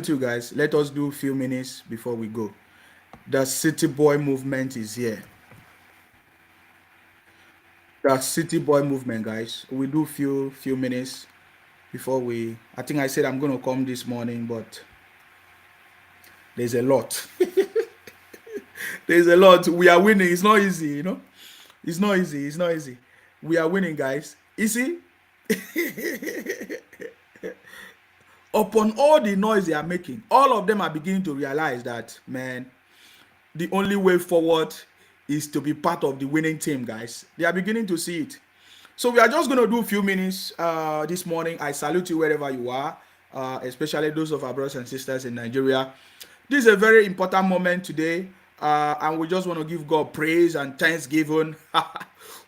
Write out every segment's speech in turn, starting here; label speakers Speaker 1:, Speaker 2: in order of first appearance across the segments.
Speaker 1: You guys, let us do a few minutes before we go. The city boy movement is here. The city boy movement, guys. We do few minutes before we. I think I said I'm gonna come this morning, but there's a lot. There's a lot. We are winning. It's not easy, you know. It's not easy. It's not easy. We are winning, guys. You see, upon all the noise they are making, all of them are beginning to realize that, man, the only way forward is to be part of the winning team, guys. They are beginning to see it. So we are just going to do a few minutes this morning. I salute you wherever you are, especially those of our brothers and sisters in Nigeria. This is a very important moment today, and we just want to give God praise and thanksgiving.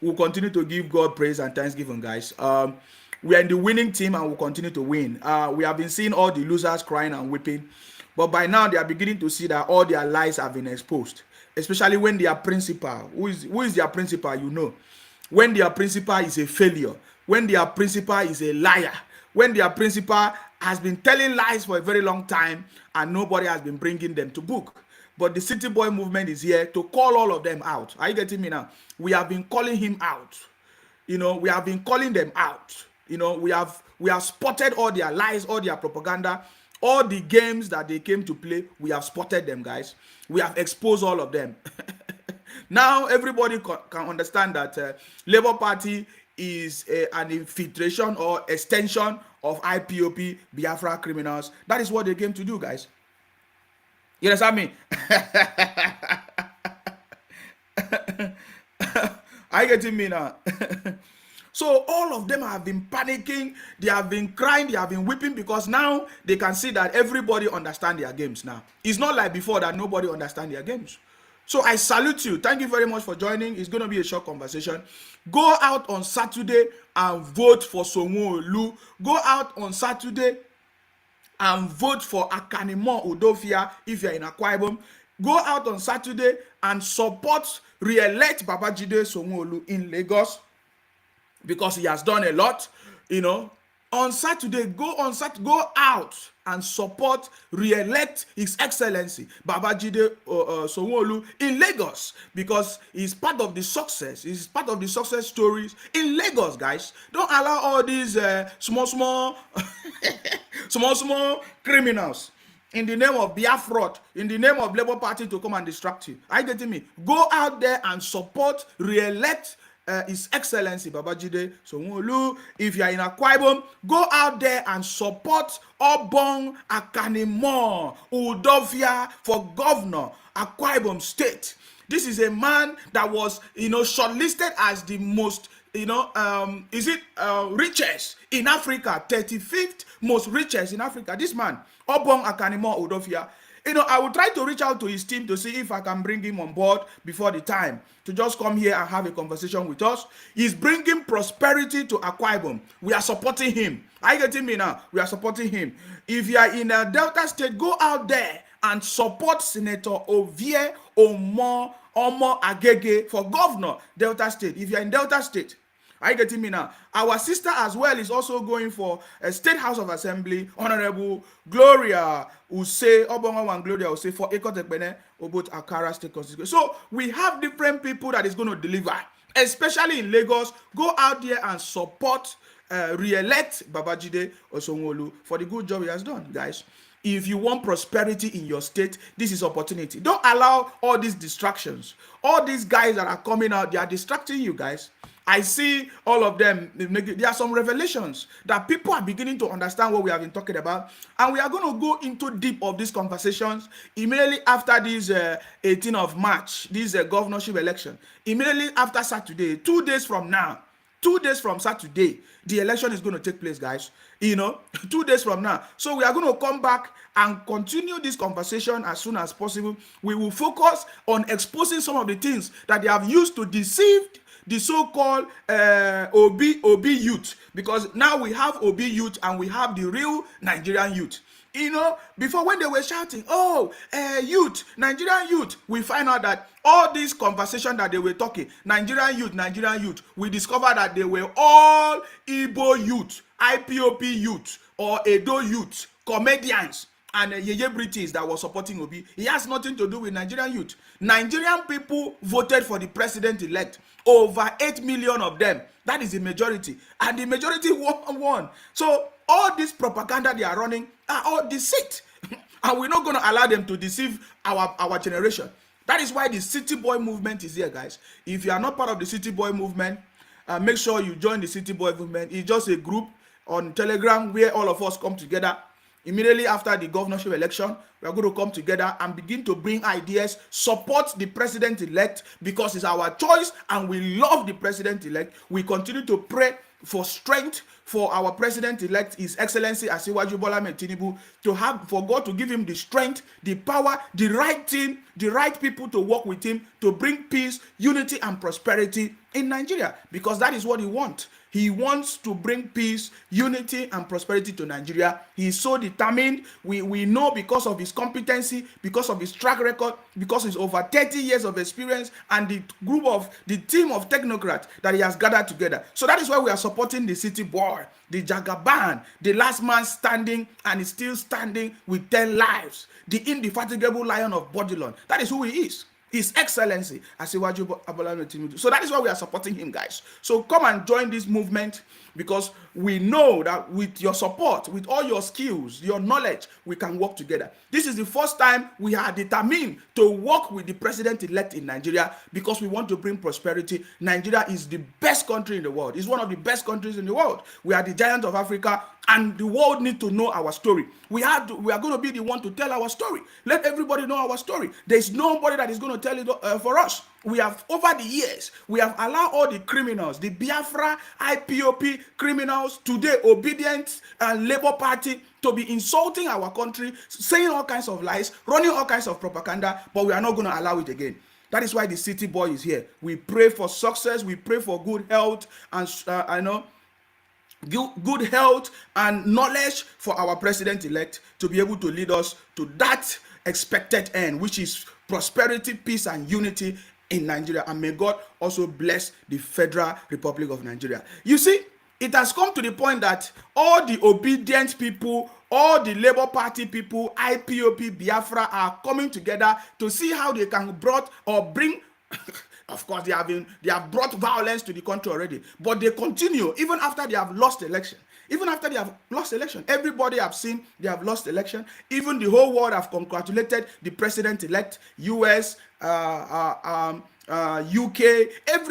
Speaker 1: We'll continue to give God praise and thanksgiving, guys. We are in the winning team and we'll continue to win. We have been seeing all the losers crying and weeping, but by now they are beginning to see that all their lies have been exposed, especially when their principal, who is their principal, you know, when their principal is a failure, when their principal is a liar, when their principal has been telling lies for a very long time and nobody has been bringing them to book. But the city boy movement is here to call all of them out. Are you getting me now? We have been calling him out. We have been calling them out. We have spotted all their lies, all their propaganda, all the games that they came to play. We have spotted them, guys. We have exposed all of them. Now everybody can understand that Labour Party is an infiltration or extension of IPOP, Biafra criminals. That is what they came to do, guys. You understand me? Are you getting me now? So all of them have been panicking, they have been crying, they have been weeping, because now they can see that everybody understands their games now. It's not like before that nobody understands their games. So I salute you. Thank you very much for joining. It's going to be a short conversation. Go out on Saturday and vote for Sanwo-Olu. Go out on Saturday and vote for Akanimo Udofia if you're in Akwa Ibom. Go out on Saturday and support re-elect Babajide Sanwo-Olu in Lagos, because he has done a lot. On Saturday, go out and support re-elect His Excellency Babajide Sanwo-Olu in Lagos, because he's part of the success. He's part of the success stories in Lagos, guys. Don't allow all these small criminals in the name of Biafra, in the name of Labour Party, to come and distract you. Are you getting me? Go out there and support re-elect His Excellency Babajide Sanwo-Olu. If you are in Akwa Ibom, go out there and support Obong Akanimo Udofia for governor, Akwa Ibom State. This is a man that was, shortlisted as the most, richest in Africa, 35th most richest in Africa. This man, Obong Akanimo Udofia. I will try to reach out to his team to see if I can bring him on board before the time to just come here and have a conversation with us. He's bringing prosperity to Akwa Ibom. We are supporting him. Are you getting me now? We are supporting him. If you are in a Delta State, go out there and support Senator Ovie Omo Agege for governor, Delta State. If you are in Delta State, are you getting me now? Our sister as well is also going for a State House of Assembly, Honorable Gloria Use, Obongo Gloria Use for Ekotekpene, Obot Akara State Constituency. So we have different people that is going to deliver, especially in Lagos. Go out there and support, re-elect Babajide Sanwo-Olu for the good job he has done, guys. If you want prosperity in your state, this is opportunity. Don't allow all these distractions. All these guys that are coming out, they are distracting you, guys. I see all of them. There are some revelations that people are beginning to understand what we have been talking about. And we are going to go into deep of these conversations immediately after this 18th of March, this governorship election. Immediately after Saturday, 2 days from now, 2 days from Saturday, the election is going to take place, guys. 2 days from now. So we are going to come back and continue this conversation as soon as possible. We will focus on exposing some of the things that they have used to deceive the so-called OB youth, because now we have OB youth and we have the real Nigerian youth. Before, when they were shouting, youth, Nigerian youth, we find out that all this conversation that they were talking, Nigerian youth, we discovered that they were all Igbo youth, IPOP youth, or Edo youth, comedians. and Yeye British that was supporting Obi. He has nothing to do with Nigerian youth. Nigerian people voted for the president-elect. Over 8 million of them. That is the majority. And the majority won. So all this propaganda they are running are all deceit. And we're not going to allow them to deceive our generation. That is why the City Boy movement is here, guys. If you are not part of the City Boy movement, make sure you join the City Boy movement. It's just a group on Telegram where all of us come together. Immediately after the governorship election, we are going to come together and begin to bring ideas, support the president-elect because it's our choice and we love the president-elect. We continue to pray for strength for our president-elect, His Excellency Asiwaju Bola Ahmed Tinubu, for God to give him the strength, the power, the right team, the right people to work with him to bring peace, unity, and prosperity in Nigeria, because that is what he wants. He wants to bring peace, unity, and prosperity to Nigeria. He is so determined. We know because of his competency, because of his track record, because he's over 30 years of experience, and the team of technocrats that he has gathered together. So that is why we are supporting the City Boy, the Jagaban, the last man standing, and is still standing with 10 lives. The indefatigable lion of Bodilon. That is who he is. His Excellency Asiwaju Bola Ahmed Tinubu. So that is why we are supporting him, guys. So come and join this movement, because we know that with your support, with all your skills, your knowledge, we can work together. This is the first time we are determined to work with the president-elect in Nigeria, because we want to bring prosperity. Nigeria is the best country in the world. It's one of the best countries in the world. We are the giant of Africa, and the world needs to know our story. We are going to be the one to tell our story. Let everybody know our story. There's nobody that is going to tell it for us. We have, over the years, we have allowed all the criminals, the Biafra, IPOP criminals, today obedient and Labour Party, to be insulting our country, saying all kinds of lies, running all kinds of propaganda, but we are not going to allow it again. That is why the City Boy is here. We pray for success, we pray for good health, and good health and knowledge for our president-elect to be able to lead us to that expected end, which is prosperity, peace, and unity in Nigeria. And may God also bless the Federal Republic of Nigeria. You see, it has come to the point that all the obedient people, all the Labour Party people, IPOP, Biafra are coming together to see how they can bring of course, they have brought violence to the country already, but they continue even after they have lost the election. Even after they have lost election, everybody have seen they have lost election. Even the whole world have congratulated the president-elect. US, UK,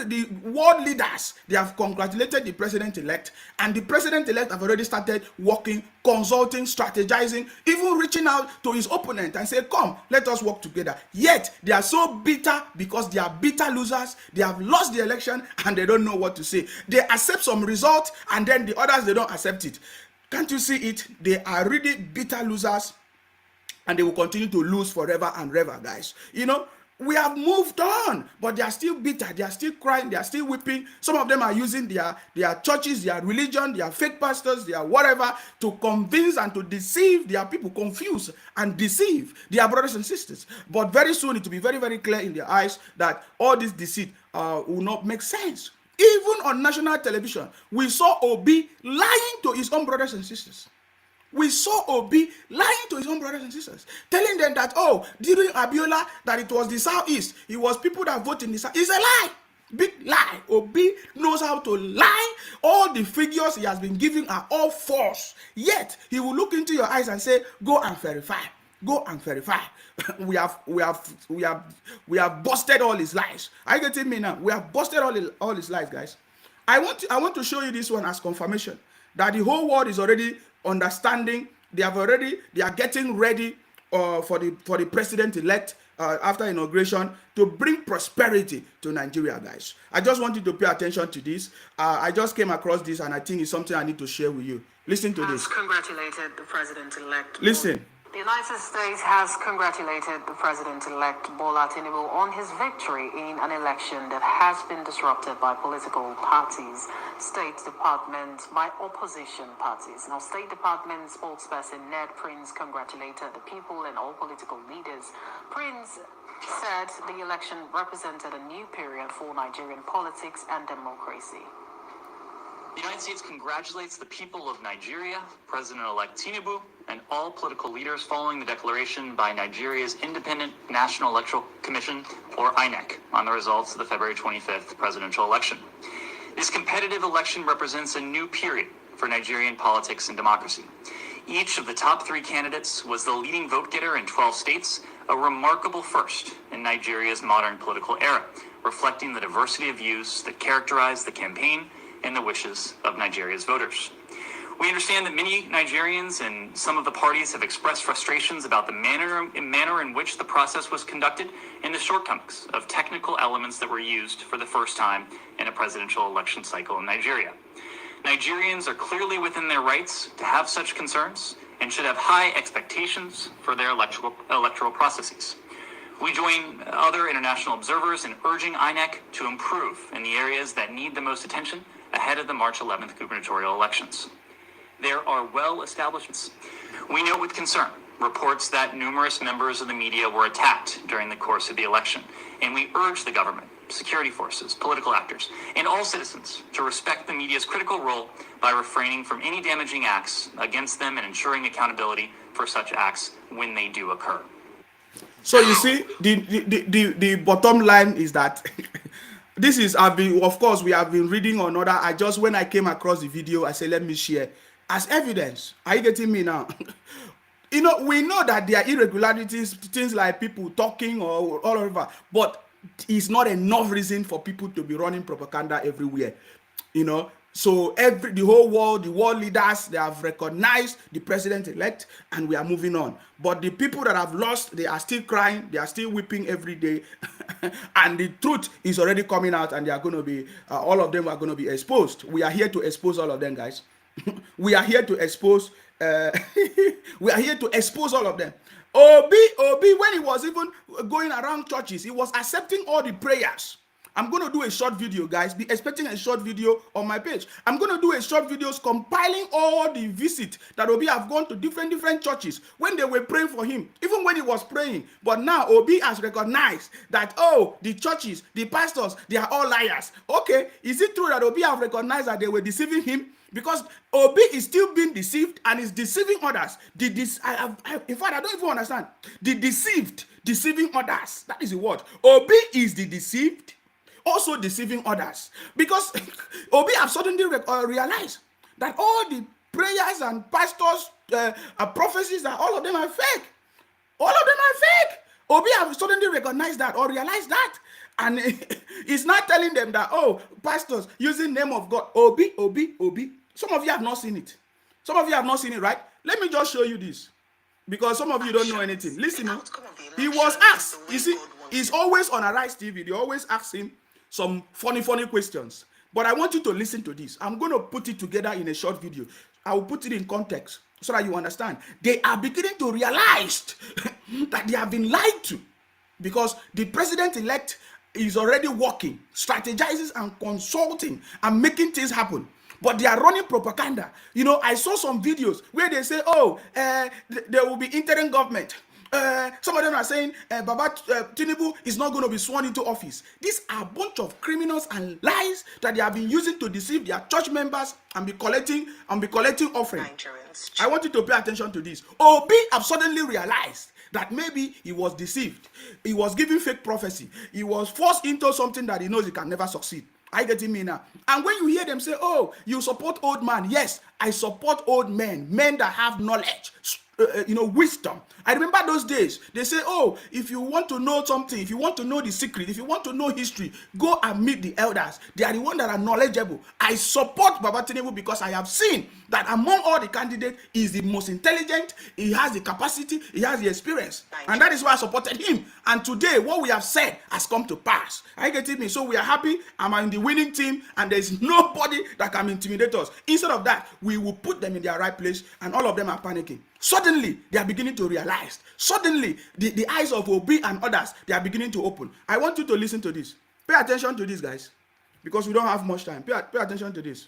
Speaker 1: the world leaders, they have congratulated the president-elect, and the president-elect have already started working, consulting, strategizing, even reaching out to his opponent and say, come, let us work together. Yet they are so bitter because they are bitter losers. They have lost the election and they don't know what to say. They accept some result and then the others, they don't accept it. Can't you see it? They are really bitter losers, and they will continue to lose forever and ever, guys. We have moved on, but they are still bitter. They are still crying. They are still weeping. Some of them are using their churches, their religion, their fake pastors, their whatever, to convince and to deceive their people, confuse and deceive their brothers and sisters. But very soon it will be very, very clear in their eyes that all this deceit will not make sense. Even on national television, we saw Obi lying to his own brothers and sisters. We saw Obi lying to his own brothers and sisters, telling them that, during Abiola, that it was the Southeast. It was people that voted in the South. It's a lie. Big lie. Obi knows how to lie. All the figures he has been giving are all false. Yet, he will look into your eyes and say, go and verify. Go and verify. We have busted all his lies. Are you getting me now? We have busted all his lies, guys. I want to show you this one as confirmation that the whole world is already understanding. They are getting ready for the president-elect after inauguration to bring prosperity to Nigeria, guys. I just want you to pay attention to this. I just came across this and I think it's something I need to share with you. Listen to this.
Speaker 2: Congratulated the president-elect.
Speaker 1: Listen.
Speaker 2: The United States has congratulated the president-elect Bola Tinubu on his victory in an election that has been disrupted by political parties, State Department by opposition parties. Now, State Department spokesperson Ned Prince congratulated the people and all political leaders. Prince said the election represented a new period for Nigerian politics and democracy.
Speaker 3: The United States congratulates the people of Nigeria, President-elect Tinubu, and all political leaders following the declaration by Nigeria's Independent National Electoral Commission, or INEC, on the results of the February 25th presidential election. This competitive election represents a new period for Nigerian politics and democracy. Each of the top 3 candidates was the leading vote-getter in 12 states, a remarkable first in Nigeria's modern political era, reflecting the diversity of views that characterize the campaign and the wishes of Nigeria's voters. We understand that many Nigerians and some of the parties have expressed frustrations about the manner in which the process was conducted and the shortcomings of technical elements that were used for the first time in a presidential election cycle in Nigeria. Nigerians are clearly within their rights to have such concerns and should have high expectations for their electoral processes. We join other international observers in urging INEC to improve in the areas that need the most attention ahead of the March 11th gubernatorial elections. There are well-established. We note with concern reports that numerous members of the media were attacked during the course of the election, and we urge the government, security forces, political actors, and all citizens to respect the media's critical role by refraining from any damaging acts against them and ensuring accountability for such acts when they do occur.
Speaker 1: So you see, the bottom line is that this is, of course, we have been reading on other. When I came across the video, I said, let me share as evidence. Are you getting me now? We know that there are irregularities, things like people talking or all over, but it's not enough reason for people to be running propaganda everywhere. So the whole world, the world leaders, they have recognized the president-elect, and we are moving on. But the people that have lost, they are still crying, they are still weeping every day, and the truth is already coming out, and they are going to be, all of them are going to be exposed. We are here to expose all of them, guys. We are here to expose. We are here to expose all of them. Obi, when he was even going around churches, he was accepting all the prayers. I'm going to do a short video, guys. Be expecting a short video on my page. I'm going to do a short videos compiling all the visits that Obi have gone to different churches when they were praying for him, even when he was praying. But now Obi has recognized that, the churches, the pastors, they are all liars. Okay, is it true that Obi have recognized that they were deceiving him? Because Obi is still being deceived and is deceiving others. In fact, I don't even understand. The deceiving others. That is the word. Obi is the deceived, also deceiving others. Because Obi have suddenly realized that all the prayers and pastors' prophecies, that all of them are fake. All of them are fake. Obi have suddenly recognized that or realized that. And he's not telling them that, pastors using name of God, Obi. Some of you have not seen it. Some of you have not seen it, right? Let me just show you this, because some of you don't know anything. Listen, he was asked. You see, he's always on Arise TV. They always ask him some funny questions. But I want you to listen to this. I'm going to put it together in a short video. I will put it in context so that you understand. They are beginning to realize that they have been lied to, because the president-elect is already working, strategizing and consulting and making things happen. But they are running propaganda. I saw some videos where they say, there will be interim government. Some of them are saying Baba Tinubu is not going to be sworn into office. These are a bunch of criminals and lies that they have been using to deceive their church members and be collecting offering. I want you to pay attention to this. Obi have suddenly realized that maybe he was deceived. He was giving fake prophecy. He was forced into something that he knows he can never succeed. Are you getting me now? And when you hear them say, you support old man. Yes, I support old men that have knowledge, wisdom. I remember those days. They say, if you want to know something, if you want to know the secret, if you want to know history, go and meet the elders. They are the ones that are knowledgeable. I support Baba Tinubu because I have seen that among all the candidates, he is the most intelligent, he has the capacity, he has the experience. And that is why I supported him. And today, what we have said has come to pass. Are you getting me? So we are happy. I'm in the winning team, and there is nobody that can intimidate us. Instead of that, we will put them in their right place, and all of them are panicking. Suddenly, they are beginning to realize. Suddenly, the eyes of Obi and others, they are beginning to open. I want you to listen to this. Pay attention to this, guys, because we don't have much time. Pay attention to this.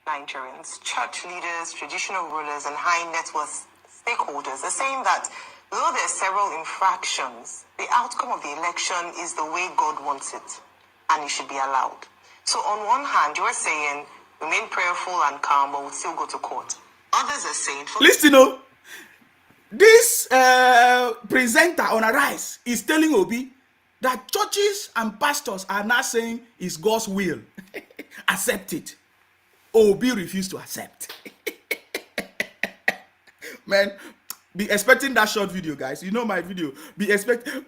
Speaker 2: Nigerians, church leaders, traditional rulers, and high net worth stakeholders are saying that though there are several infractions, the outcome of the election is the way God wants it, and it should be allowed. So on one hand, you are saying remain prayerful and calm, but we'll still go to court. Others are saying for
Speaker 1: Listen, oh, this presenter on Arise is telling Obi that churches and pastors are now saying it's God's will. Accept it. Obi refused to accept. Man, be expecting that short video, guys. You know my video. Be expecting.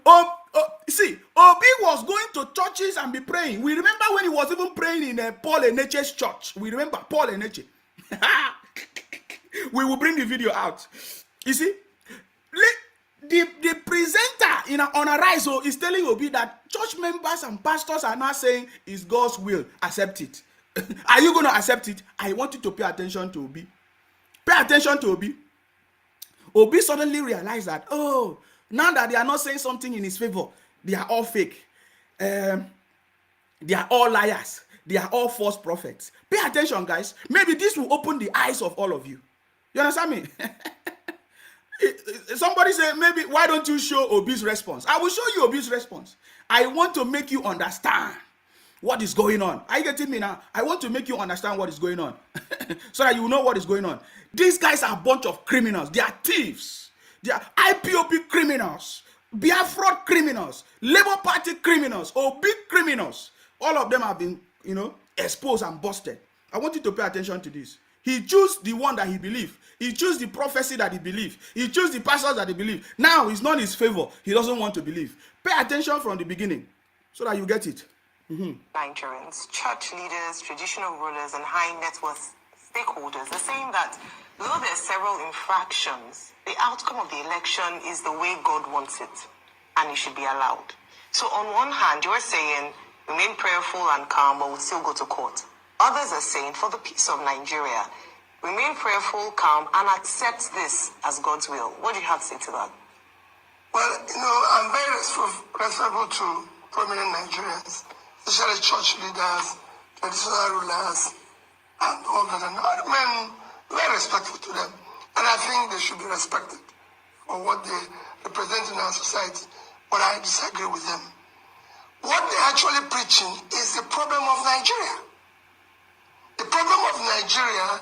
Speaker 1: See, Obi was going to churches and be praying. We remember when he was even praying in Paul Eneche's church. We remember Paul Eneche. We will bring the video out. You see, the presenter on Arise is telling Obi that church members and pastors are now saying it's God's will. Accept it. Are you going to accept it? I want you to pay attention to Obi. Pay attention to Obi. Obi suddenly realized that, oh, now that they are not saying something in his favor, they are all fake. They are all liars. They are all false prophets. Pay attention, guys. Maybe this will open the eyes of all of you. You understand me? Somebody say, maybe, why don't you show Obi's response? I will show you Obi's response. I want to make you understand what is going on. Are you getting me now? I want to make you understand what is going on. So that you know what is going on. These guys are a bunch of criminals. They are thieves. They are IPOP criminals. Biafra criminals. Labour Party criminals. Obi criminals. All of them have been, exposed and busted. I want you to pay attention to this. He chose the one that he believed. He chose the prophecy that he believed. He chose the pastors that he believed. Now it's not in his favor. He doesn't want to believe. Pay attention from the beginning so that you get it.
Speaker 2: Nigerians, church leaders, traditional rulers, and high net worth stakeholders are saying that though there are several infractions, the outcome of the election is the way God wants it, and it should be allowed. So on one hand, you're saying remain prayerful and calm, but we'll still go to court. Others are saying for the peace of Nigeria, remain prayerful, calm, and accept this as God's will. What do you have to say to that?
Speaker 4: Well, I'm very respectful to prominent Nigerians, especially church leaders, traditional rulers, and all that. And I remain very respectful to them. And I think they should be respected for what they represent in our society. But I disagree with them. What they're actually preaching is the problem of Nigeria. The problem of Nigeria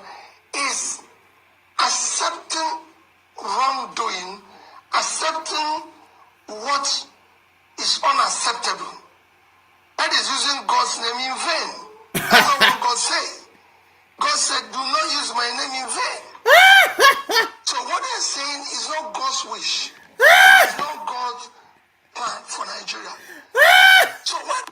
Speaker 4: is accepting wrongdoing, accepting what is unacceptable. That is using God's name in vain. That's not what God said. God said, do not use my name in vain. So what they're saying is not God's wish. It's not God's plan for Nigeria. So what?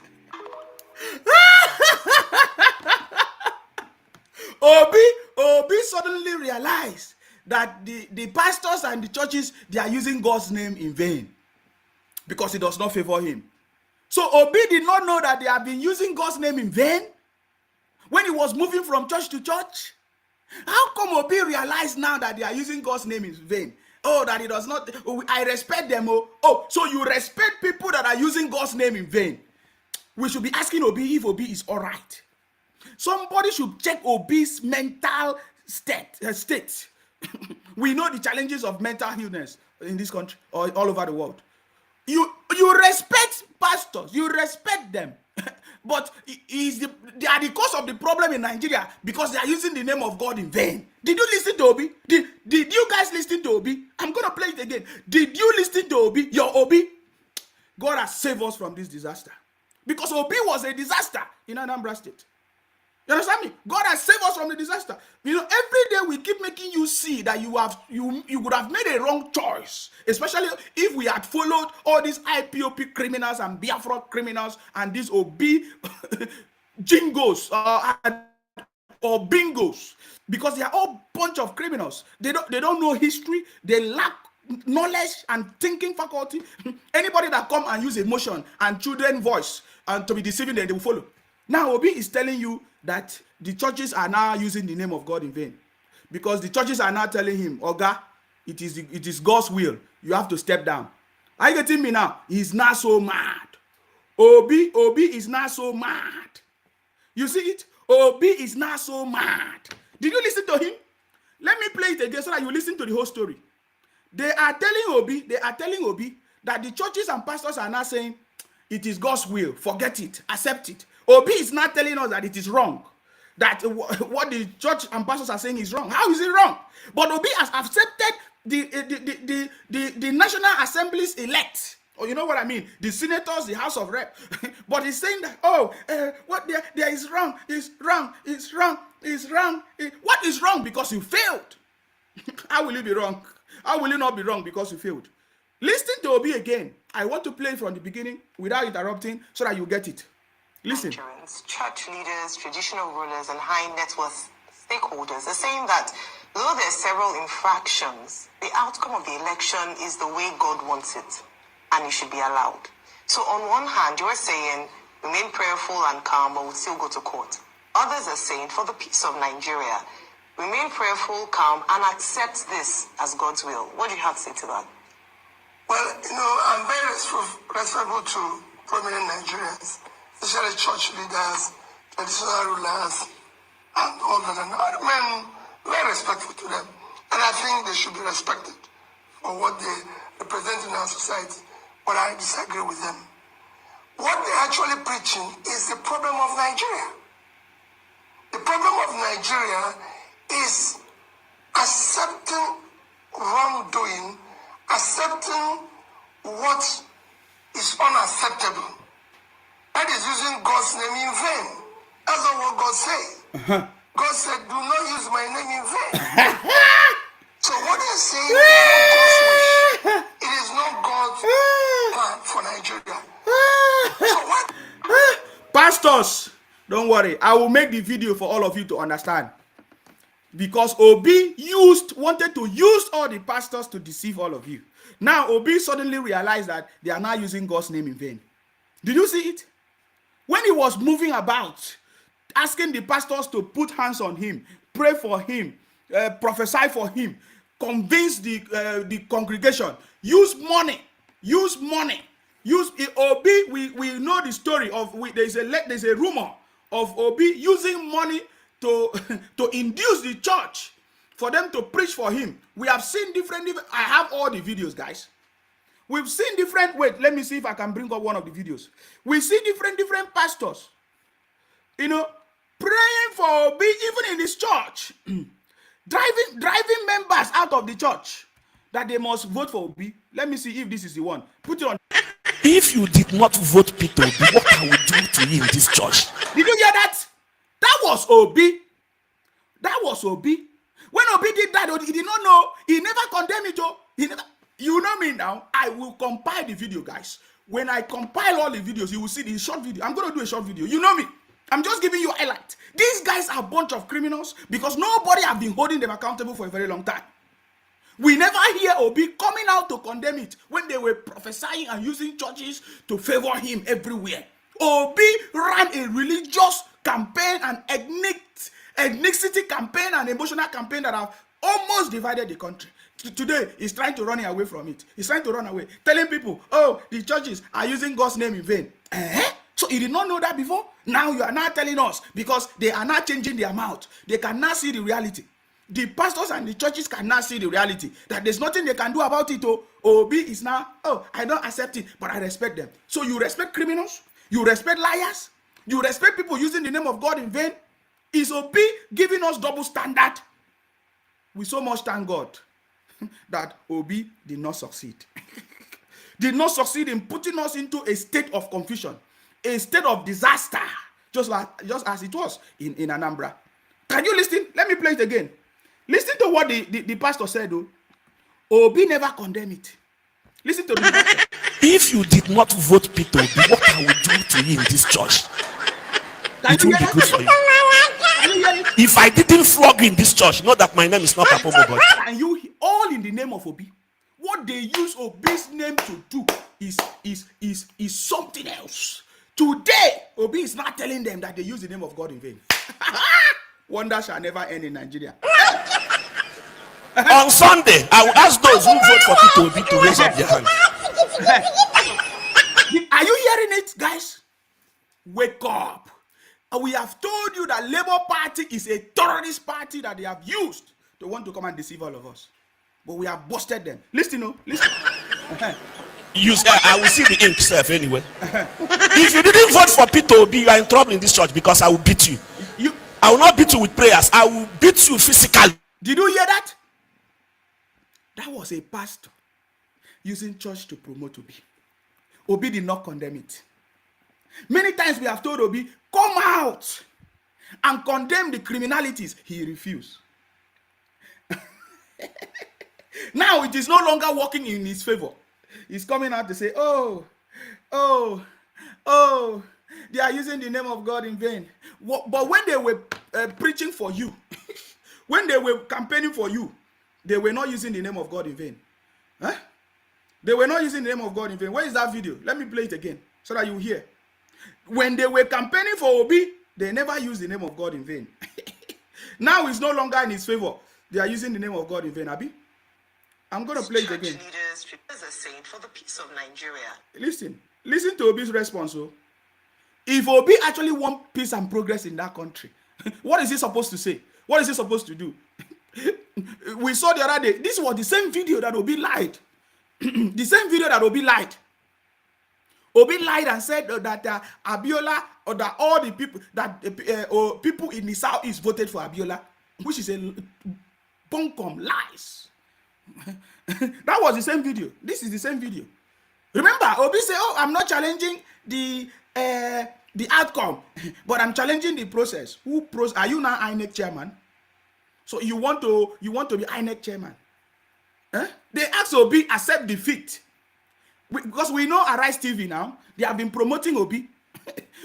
Speaker 1: Obi suddenly realized that the pastors and the churches, they are using God's name in vain because it does not favor him. So Obi did not know that they have been using God's name in vain when he was moving from church to church. How come Obi realized now that they are using God's name in vain? Oh, that it does not. Oh, I respect them. Oh, so you respect people that are using God's name in vain. We should be asking Obi if Obi is all right. Somebody should check Obi's mental state. We know the challenges of mental illness in this country or all over the world. You respect pastors, you respect them, but they are the cause of the problem in Nigeria because they are using the name of God in vain. Did you listen to Obi? Did you guys listen to Obi? I'm gonna play it again. Did you listen to Obi? Your Obi? God has saved us from this disaster because Obi was a disaster in Anambra State. You understand me? God has saved us from the disaster. Every day we keep making you see that you would have made a wrong choice, especially if we had followed all these IPOP criminals and Biafra criminals and these Obi jingos or bingos, because they are all bunch of criminals. They don't know history. They lack knowledge and thinking faculty. Anybody that come and use emotion and children voice and to be deceiving them, they will follow. Now Obi is telling you that the churches are now using the name of God in vain because the churches are now telling him, Oga, it is God's will. You have to step down. Are you getting me now? He's not so mad. Obi is not so mad. You see it? Obi is not so mad. Did you listen to him? Let me play it again so that you listen to the whole story. They are telling Obi that the churches and pastors are now saying it is God's will. Forget it. Accept it. Obi is not telling us that it is wrong. that what the church and pastors are saying is wrong. How is it wrong? But Obi has accepted the National Assembly's elect. Or you know what I mean? The senators, the House of Rep. But he's saying that, what there is wrong, is wrong, is wrong, is wrong. What is wrong? Because you failed. How will it be wrong? How will it not be wrong because you failed? Listen to Obi again. I want to play from the beginning without interrupting so that you get it. Listen.
Speaker 2: Nigerians, church leaders, traditional rulers, and high net worth stakeholders are saying that though there are several infractions, the outcome of the election is the way God wants it, and it should be allowed. So on one hand, you're saying remain prayerful and calm, but we'll still go to court. Others are saying for the peace of Nigeria, remain prayerful, calm, and accept this as God's will. What do you have to say to that?
Speaker 4: Well, I'm very respectful to prominent Nigerians, especially church leaders, traditional rulers, and all that. And I remain very respectful to them. And I think they should be respected for what they represent in our society, but I disagree with them. What they're actually preaching is the problem of Nigeria. The problem of Nigeria is accepting wrongdoing, accepting what is unacceptable. That is using God's name in vain. That's not what God said. God said, do not use my name in vain. So what they're saying is not God's wish. It is not God's plan for Nigeria. So what?
Speaker 1: Pastors, don't worry. I will make the video for all of you to understand. Because Obi wanted to use all the pastors to deceive all of you. Now Obi suddenly realized that they are now using God's name in vain. Did you see it? When he was moving about, asking the pastors to put hands on him, pray for him, prophesy for him, convince the congregation, use money. Obi, we know the story of, there's a rumor of Obi using money to induce the church for them to preach for him. We have seen different, I have all the videos, guys. We've seen different, wait, let me see if I can bring up one of the videos. We see different pastors, praying for Obi, even in this church, driving members out of the church, that they must vote for Obi. Let me see if this is the one. Put it on.
Speaker 5: If you did not vote Peter Obi, what can we do to you in this church?
Speaker 1: Did you hear that? That was Obi. That was Obi. When Obi did that, he did not know. He never condemned it. You know me now. I will compile the video, guys. When I compile all the videos, you will see the short video. I'm going to do a short video. You know me. I'm just giving you a highlight. These guys are a bunch of criminals because nobody have been holding them accountable for a very long time. We never hear Obi coming out to condemn it when they were prophesying and using churches to favor him everywhere. Obi ran a religious campaign and ethnicity campaign and emotional campaign that have almost divided the country. Today, he's trying to run away from it. He's trying to run away, telling people, oh, the churches are using God's name in vain. So he did not know that before? Now you are now telling us because they are not changing their mouth. They cannot see the reality. The pastors and the churches cannot see the reality. That there's nothing they can do about it. Obi is now, I don't accept it, but I respect them. So you respect criminals? You respect liars? You respect people using the name of God in vain? Is Obi giving us double standard? We so much thank God that Obi did not succeed. Did not succeed in putting us into a state of confusion, a state of disaster, just as it was in Anambra. Can you listen? Let me play it again. Listen to what the pastor said, though. Obi never condemned it. Listen to the
Speaker 5: If you did not vote Peter Obi, what can we do to you in this church? It will be good for you. If I didn't flog you in this church, know that my name is not Apomo.
Speaker 1: And you all in the name of Obi. What they use Obi's name to do is something else. Today, Obi is not telling them that they use the name of God in vain. Wonder shall never end in Nigeria.
Speaker 5: On Sunday, I will ask those who vote for Peter Obi to raise up their hand.
Speaker 1: Are you hearing it, guys? Wake up. We have told you that Labour Party is a terrorist party that they have used to want to come and deceive all of us. But we have busted them. Listen, listen.
Speaker 5: I will see the ink self anyway. If you didn't vote for Peter Obi, you are in trouble in this church because I will beat you. I will not beat you with prayers. I will beat you physically.
Speaker 1: Did you hear that? That was a pastor using church to promote Obi. Obi did not condemn it. Many times we have told Obi, come out and condemn the criminalities. He refused. Now it is no longer working in his favor. He's coming out to say, oh, they are using the name of God in vain. But when they were preaching for you, when they were campaigning for you, they were not using the name of God in vain. Huh? They were not using the name of God in vain. Where is that video? Let me play it again so that you hear. When they were campaigning for Obi, they never used the name of God in vain. Now it's no longer in his favor. They are using the name of God in vain, Abi. I'm going to play it again.
Speaker 6: Leaders as a saint for the peace of Nigeria.
Speaker 1: Listen to Obi's response. So, if Obi actually want peace and progress in that country, what is he supposed to say? What is he supposed to do? We saw the other day, this was the same video that Obi lied. The same video that Obi lied. Obi lied and said that Abiola, or that all the people that people in the southeast voted for Abiola, which is a bunkum lies. That was the same video. This is the same video. Remember, Obi said, "Oh, I'm not challenging the outcome, but I'm challenging the process." Are you now INEC chairman? So you want to be INEC chairman? They asked Obi accept defeat. Because we know Arise TV now, they have been promoting Obi.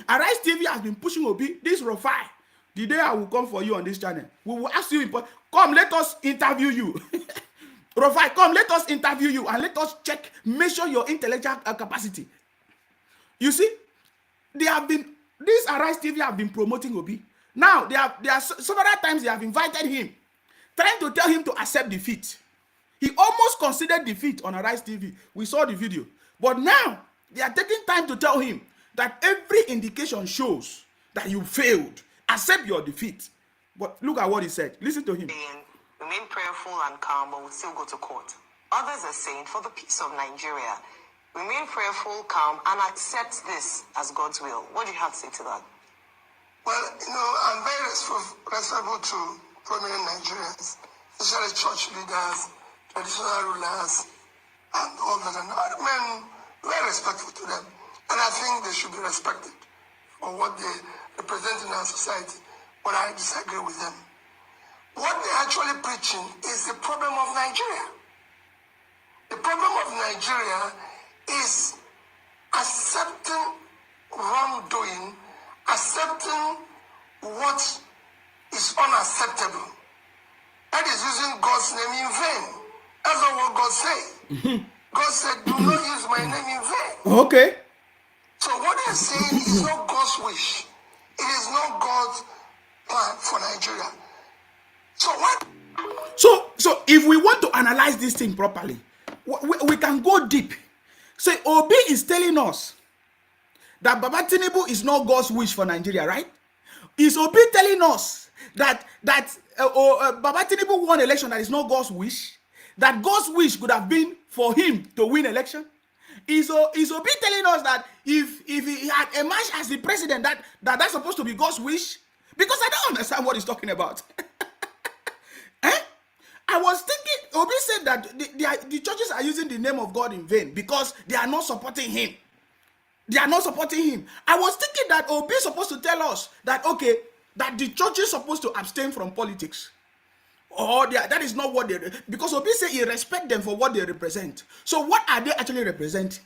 Speaker 1: Arise TV has been pushing Obi. This Rofai, the day I will come for you on this channel, we will ask you, come, let us interview you. Rofai, come, let us interview you and let us measure your intellectual capacity. You see, this Arise TV have been promoting Obi. Now, they are several times they have invited him, trying to tell him to accept defeat. He almost considered defeat on Arise TV. We saw the video. But now, they are taking time to tell him that every indication shows that you failed. Accept your defeat. But look at what he said. Listen to him.
Speaker 6: Remain prayerful and calm, but will still go to court. Others are saying, for the peace of Nigeria, remain prayerful, calm, and accept this as God's will. What do you have to say to that?
Speaker 4: Well, I'm very responsible to prominent Nigerians, especially church leaders, traditional rulers, and all that. And I remain very respectful to them. And I think they should be respected for what they represent in our society. But I disagree with them. What they're actually preaching is the problem of Nigeria. The problem of Nigeria is accepting wrongdoing, accepting what is unacceptable. That is using God's name in vain. That's not what God said. God said, do not use my name in vain.
Speaker 1: Okay.
Speaker 4: So what they're saying is not God's wish. It is not God's plan for Nigeria. So what?
Speaker 1: So if we want to analyze this thing properly, we can go deep. Say, Obi is telling us that Baba Tinubu is not God's wish for Nigeria, right? Is Obi telling us that Baba Tinubu won election that is not God's wish? That God's wish could have been for him to win election? Is Obi telling us that if he had emerged as the president, that's supposed to be God's wish? Because I don't understand what he's talking about. I was thinking, Obi said that the churches are using the name of God in vain because they are not supporting him. They are not supporting him. I was thinking that Obi is supposed to tell us that, okay, that the church is supposed to abstain from politics. Or that is not what they... Because Obi said he respects them for what they represent. So what are they actually representing?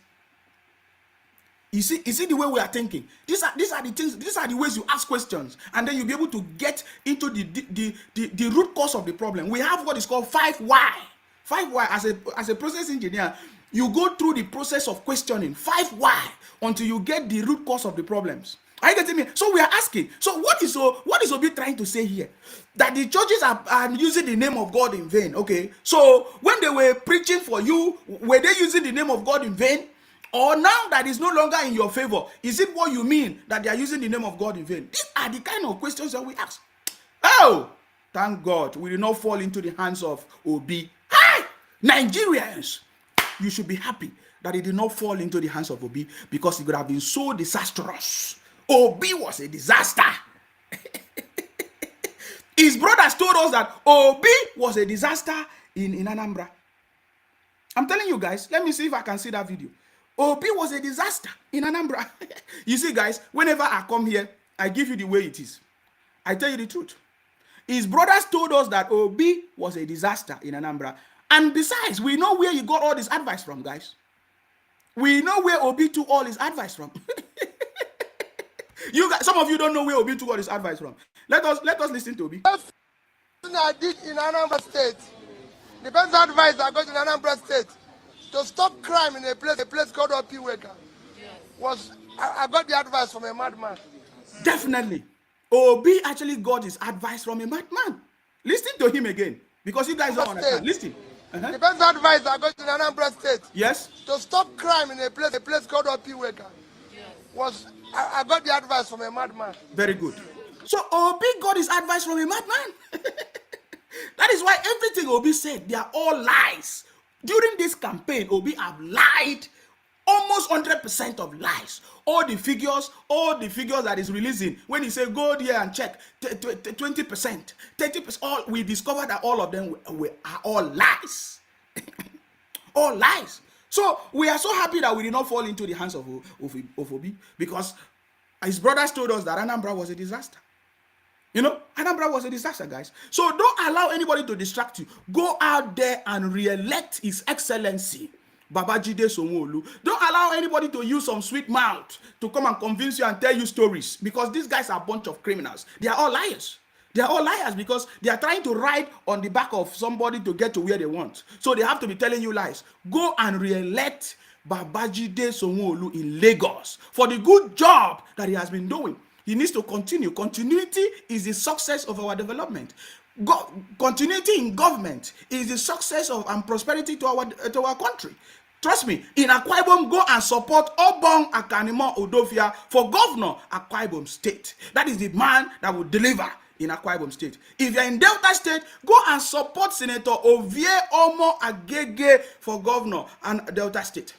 Speaker 1: You see the way we are thinking. These are the things. These are the ways you ask questions, and then you'll be able to get into the root cause of the problem. We have what is called 5 why. 5 why. As a process engineer, you go through the process of questioning 5 why until you get the root cause of the problems. Are you getting me? So we are asking. So what is Obi trying to say here? That the churches are using the name of God in vain. Okay. So when they were preaching for you, were they using the name of God in vain? Or now that is no longer in your favor, is it what you mean that they are using the name of God in vain? These are the kind of questions that we ask. Oh, thank God we did not fall into the hands of Obi. Hi, Nigerians, you should be happy that it did not fall into the hands of Obi, because it would have been so disastrous. Obi was a disaster. His brothers told us that Obi was a disaster in Anambra. I'm telling you guys, let me see if I can see that video. Obi was a disaster in Anambra. You see, guys, whenever I come here, I give you the way it is. I tell you the truth. His brothers told us that Obi was a disaster in Anambra. And besides, we know where he got all this advice from, guys. We know where Obi took all his advice from. You guys, some of you don't know where Obi took all his advice from. Let us listen to Obi.
Speaker 4: The thing I did in Anambra State, the best advice I got in Anambra State to stop crime in a place called Opiweka was I got the advice from a madman.
Speaker 1: Definitely. Obi actually got his advice from a madman. Listen to him again, because you guys don't understand. Listen.
Speaker 4: The best advice I got in Anambra State,
Speaker 1: yes,
Speaker 4: to stop crime in a place called Opiweka was I got the advice from a madman.
Speaker 1: Very good. So Obi got his advice from a madman. That is why everything Obi said, they are all lies. During this campaign, Obi have lied almost 100% of lies. All the figures that is releasing, when he say go there and check 20%, 30%, all we discovered that all of them are all lies. All lies. So we are so happy that we did not fall into the hands of Obi, because his brothers told us that Anambra was a disaster. You know, Anambra was a disaster, guys. So don't allow anybody to distract you. Go out there and re-elect His Excellency Babajide Sanwo-Olu. Don't allow anybody to use some sweet mouth to come and convince you and tell you stories, because these guys are a bunch of criminals. They are all liars. They are all liars because they are trying to ride on the back of somebody to get to where they want. So they have to be telling you lies. Go and re-elect Babajide Sanwo-Olu in Lagos for the good job that he has been doing. He needs to continue. Continuity is the success of our development. Continuity in government is the success of and prosperity to our country. Trust me, in Akwa Ibom, go and support Obong Akanimo Udofia for governor Akwa Ibom State. That is the man that will deliver in Akwa Ibom State. If you're in Delta State, go and support Senator Ovie Omo Agege for governor and Delta State.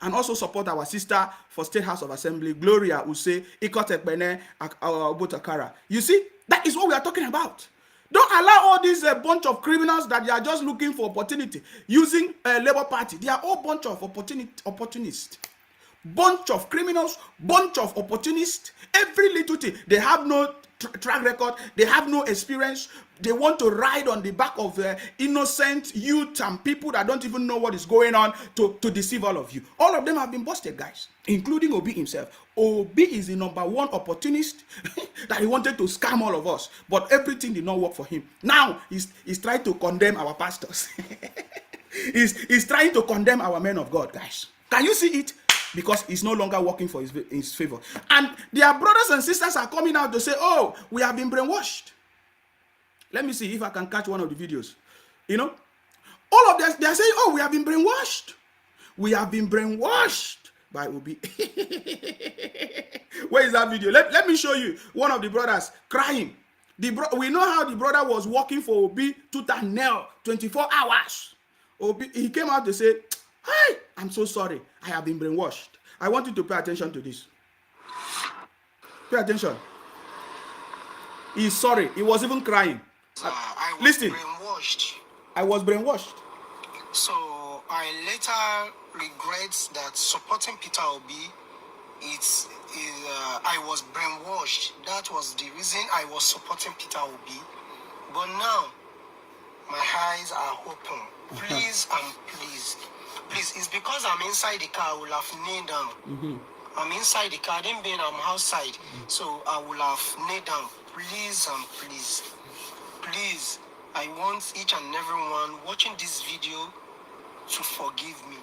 Speaker 1: And also support our sister for State House of Assembly, Gloria Use Ikotekbene Obotakara. You see, that is what we are talking about. Don't allow all these bunch of criminals that they are just looking for opportunity using Labour Party. They are all bunch of opportunists. Bunch of criminals, bunch of opportunists. Every little thing. They have no track record. They have no experience. They want to ride on the back of innocent youth and people that don't even know what is going on to deceive all of you. All of them have been busted, guys, including Obi himself. Obi is the number one opportunist that he wanted to scam all of us, but everything did not work for him. Now he's trying to condemn our pastors. he's trying to condemn our men of God, guys. Can you see it? Because it's no longer working for his favor. And their brothers and sisters are coming out to say, oh, we have been brainwashed. Let me see if I can catch one of the videos. You know, all of them, they are saying, oh, we have been brainwashed. We have been brainwashed by Obi. Where is that video? Let me show you one of the brothers crying. We know how the brother was working for Obi tooth and nail, 24 hours. Obi, he came out to say, hey, I'm so sorry. I have been brainwashed. I want you to pay attention to this. Pay attention. He's sorry. He was even crying. Listen. I was brainwashed.
Speaker 4: So I later regret that supporting Peter Obi, I was brainwashed. That was the reason I was supporting Peter Obi. But now, my eyes are open. Please and please. Please, it's because I'm inside the car, I will have kneeled down. I'm inside the car, I didn't mean I'm outside. So I will have kneeled down. Please and please. Please, I want each and everyone watching this video to forgive me.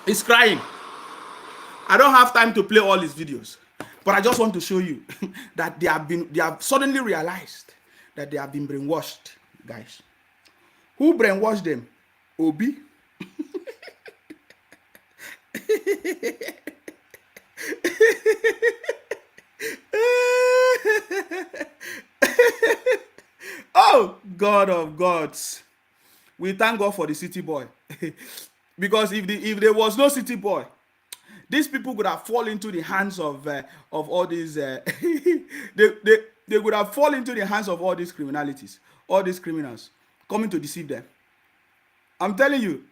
Speaker 1: He's crying. I don't have time to play all his videos, but I just want to show you that they have suddenly realized that they have been brainwashed, guys. Who brainwashed them? Obi. Oh, God of gods. We thank God for the city boy. Because if there was no city boy, these people could have fallen into the hands of all these. They would have fallen into the hands of all these criminalities, all these criminals coming to deceive them. I'm telling you.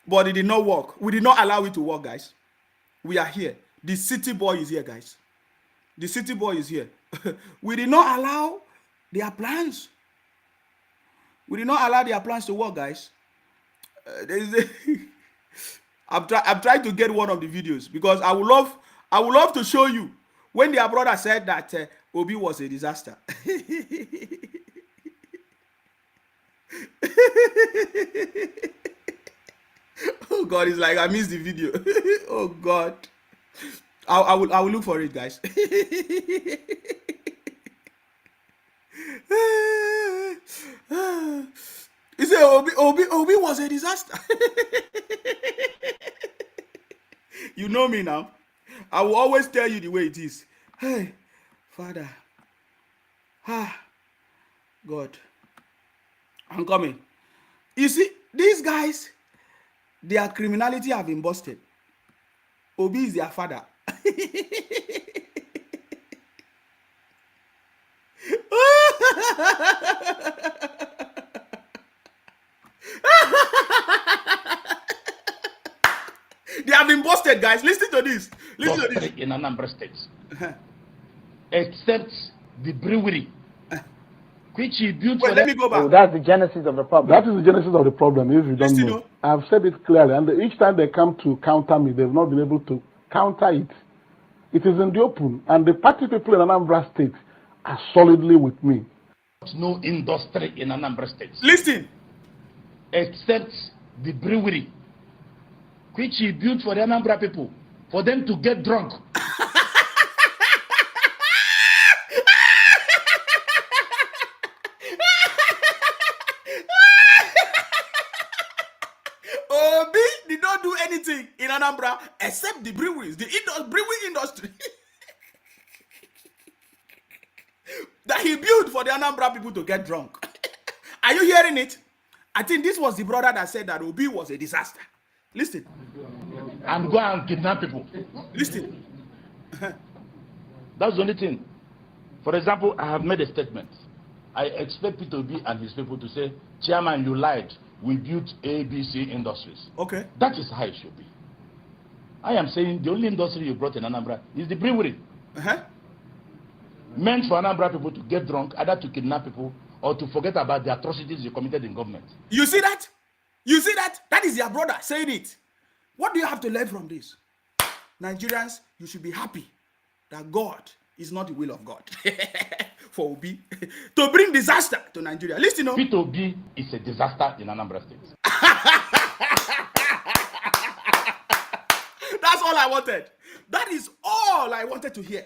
Speaker 1: But it did not work. We did not allow it to work, guys. We are here. The city boy is here, guys. The city boy is here. We did not allow their plans. We did not allow their plans to work, guys. I'm trying to get one of the videos because I would love to show you when their brother said that Obi was a disaster. Oh God, it's like I missed the video. Oh God, I will look for it, guys. He said Obi was a disaster. You know me now. I will always tell you the way it is. Hey, Father. God. I'm coming. You see, these guys, their criminality have been busted. Obi is their father. They have been busted, guys. Listen to this. Listen to this.
Speaker 7: In Anambra State, except the brewery, which he built.
Speaker 1: Wait, let me go back.
Speaker 8: Oh, that's the genesis of the problem.
Speaker 9: That is the genesis of the problem, if you don't
Speaker 1: Listen,
Speaker 9: know. I've said it clearly, and each time they come to counter me, they've not been able to counter it. It is in the open, and the party people in Anambra State are solidly with me.
Speaker 7: No industry in Anambra State.
Speaker 1: Listen.
Speaker 7: Except the brewery, which he built for the Anambra people, for them to get drunk.
Speaker 1: Obi did not do anything in Anambra except the breweries, the brewing industry that he built for the Anambra people to get drunk. Are you hearing it? I think this was the brother that said that Obi was a disaster. Listen.
Speaker 7: And go and kidnap people.
Speaker 1: Listen.
Speaker 7: That's the only thing. For example, I have made a statement. I expect Peter Obi and his people to say, Chairman, you lied. We built ABC Industries.
Speaker 1: Okay.
Speaker 7: That is how it should be. I am saying the only industry you brought in Anambra is the brewery. Meant for Anambra people to get drunk, either to kidnap people or to forget about the atrocities you committed in government.
Speaker 1: You see that? You see that? That is your brother saying it. What do you have to learn from this? Nigerians, you should be happy that God is not the will of God for Obi to bring disaster to Nigeria. Listen,
Speaker 7: Peter Obi is a disaster in Anambra State.
Speaker 1: That's all I wanted. That is all I wanted to hear.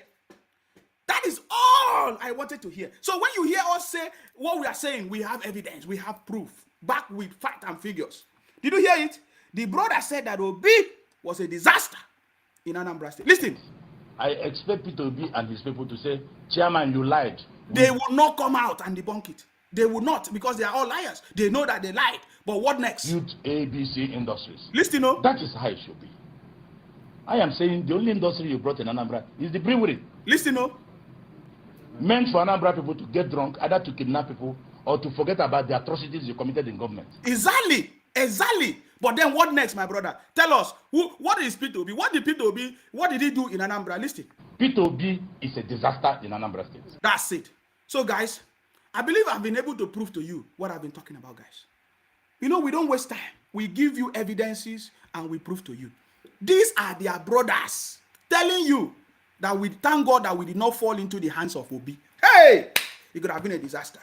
Speaker 1: That is all I wanted to hear. So when you hear us say what we are saying, we have evidence, we have proof, back with fact and figures. Did you hear it? The brother said that Obi was a disaster in Anambra State. Listen.
Speaker 7: I expect Peter Obi and his people to say, Chairman, you lied.
Speaker 1: They will not come out and debunk it. They will not, because they are all liars. They know that they lied. But what next?
Speaker 7: Built ABC Industries.
Speaker 1: Listen,
Speaker 7: that is how it should be. I am saying the only industry you brought in Anambra is the brewery.
Speaker 1: Listen,
Speaker 7: meant for Anambra people to get drunk, either to kidnap people or to forget about the atrocities you committed in government.
Speaker 1: Exactly. But then what next, my brother? Tell us, what is Peter Obi? What did he do in Anambra? Listen.
Speaker 7: Peter Obi is a disaster in Anambra State.
Speaker 1: That's it. So, guys, I believe I've been able to prove to you what I've been talking about, guys. You know, we don't waste time. We give you evidences and we prove to you. These are their brothers telling you that we thank God that we did not fall into the hands of Obi. Hey! It could have been a disaster.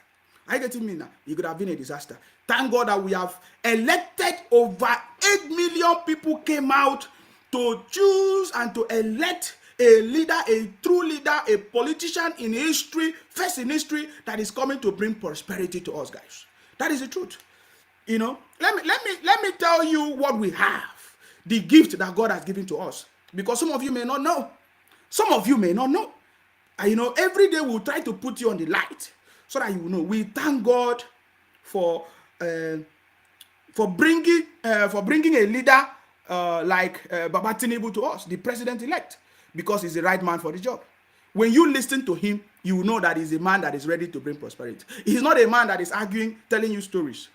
Speaker 1: Are you getting me now? It could have been a disaster. Thank God that we have elected over 8 million people came out to choose and to elect a leader, a true leader, a politician in history, first in history, that is coming to bring prosperity to us, guys. That is the truth. You know, let me tell you what we have, the gift that God has given to us, because some of you may not know. Some of you may not know. And you know, every day we'll try to put you on the light so that you know. We thank God for bringing a leader Baba Tinubu to us, the president-elect, because he's the right man for the job. When you listen to him, you know that he's a man that is ready to bring prosperity. He's not a man that is arguing, telling you stories.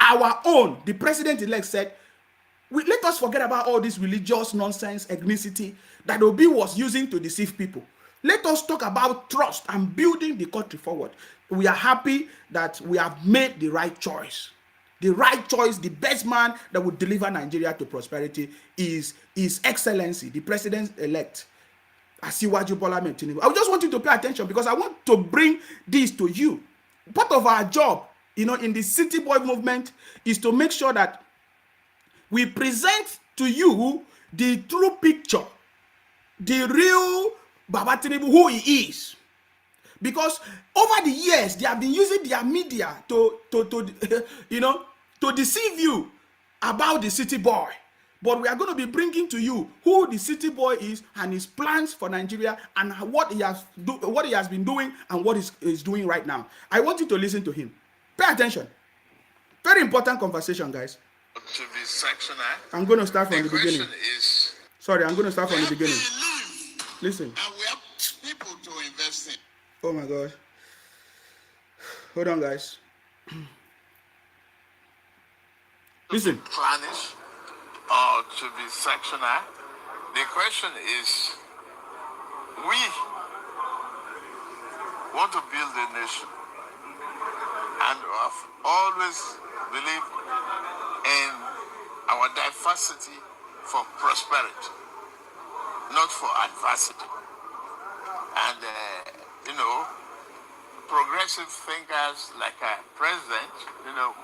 Speaker 1: Our own, the president-elect said, let us forget about all this religious nonsense, ethnicity that Obi was using to deceive people. Let us talk about trust and building the country forward. We are happy that we have made the right choice. The right choice, the best man that would deliver Nigeria to prosperity is His Excellency, the president-elect, Asiwaju Bola Ahmed Tinubu. I just want you to pay attention because I want to bring this to you. Part of our job, in the City Boy movement is to make sure that we present to you the true picture, the real Baba Tinubu, who he is. Because over the years, they have been using their media to deceive you about the city boy. But we are going to be bringing to you who the city boy is and his plans for Nigeria and what he has been doing and what he's doing right now. I want you to listen to him. Pay attention. Very important conversation, guys.
Speaker 8: To be sectioned.
Speaker 1: I'm going to start from the beginning.
Speaker 8: Is,
Speaker 1: Sorry, I'm going to start from the beginning. Listen.
Speaker 8: And we have people to invest in.
Speaker 1: Oh my God. Hold on, guys. Listen.
Speaker 8: Clannish or to be sectioned. The question is, we want to build a nation and have always believed in our diversity for prosperity, not for adversity. And, progressive thinkers like our president,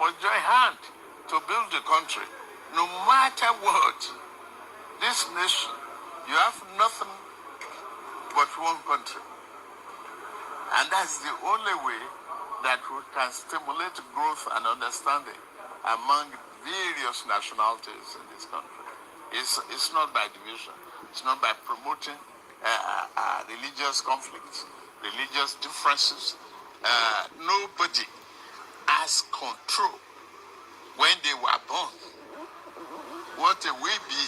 Speaker 8: must join hands to build the country. No matter what, this nation, you have nothing but one country. And that's the only way that we can stimulate growth and understanding among various nationalities in this country. It's not by division. It's not by promoting religious conflicts, religious differences. Nobody has control when they were born. What they will be,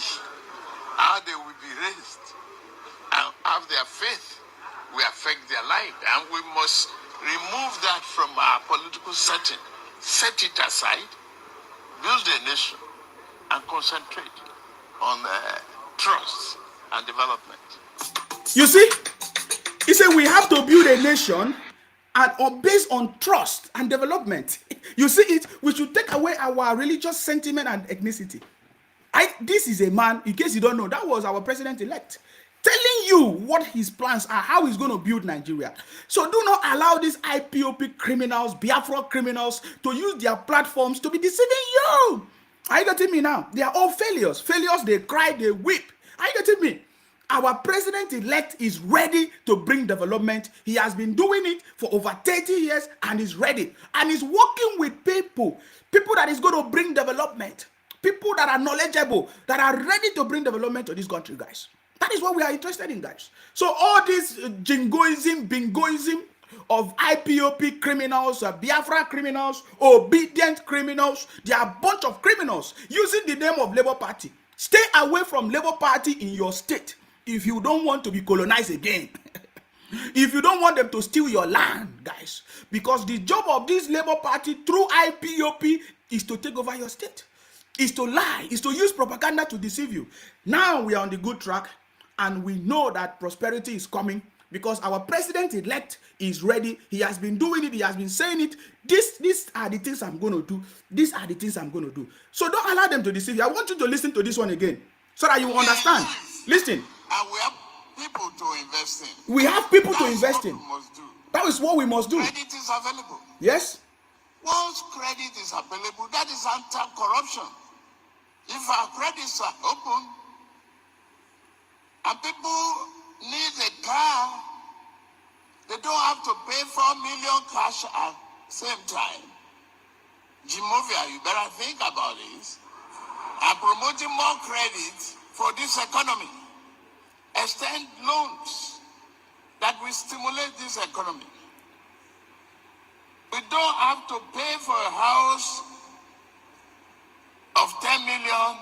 Speaker 8: how they will be raised, and how their faith will affect their life. And we must remove that from our political setting, set it aside, build a nation, and concentrate on trust and development.
Speaker 1: You see, he said we have to build a nation and based on trust and development. You see it, we should take away our religious sentiment and ethnicity. This is a man, in case you don't know, that was our president-elect, telling you what his plans are, how he's going to build Nigeria. So do not allow these IPOP criminals, Biafra criminals, to use their platforms to be deceiving you. Are you getting me now? They are all failures. Failures, they cry, they weep. Are you getting me? Our president-elect is ready to bring development. He has been doing it for over 30 years and is ready. And he's working with people that is going to bring development. People that are knowledgeable, that are ready to bring development to this country, guys. That is what we are interested in, guys. So all this jingoism, bingoism of IPOP criminals, Biafra criminals, obedient criminals, they are a bunch of criminals using the name of Labour Party. Stay away from Labour Party in your state if you don't want to be colonized again. If you don't want them to steal your land, guys. Because the job of this Labour Party through IPOP is to take over your state. Is to lie, is to use propaganda to deceive you. Now we are on the good track and we know that prosperity is coming because our president-elect is ready. He has been doing it. He has been saying it. These are the things I'm going to do. These are the things I'm going to do. So don't allow them to deceive you. I want you to listen to this one again so that you understand. Listen.
Speaker 8: And we have people to invest in.
Speaker 1: We have people to invest in.
Speaker 8: Must do.
Speaker 1: That is what we must do.
Speaker 8: Credit is available.
Speaker 1: Yes.
Speaker 8: Once credit is available, that is anti-corruption. If our credits are open and people need a car, they don't have to pay 4 million cash at the same time. Jimovia, you better think about this. I'm promoting more credit for this economy. Extend loans that will stimulate this economy. We don't have to pay for a house of 10 million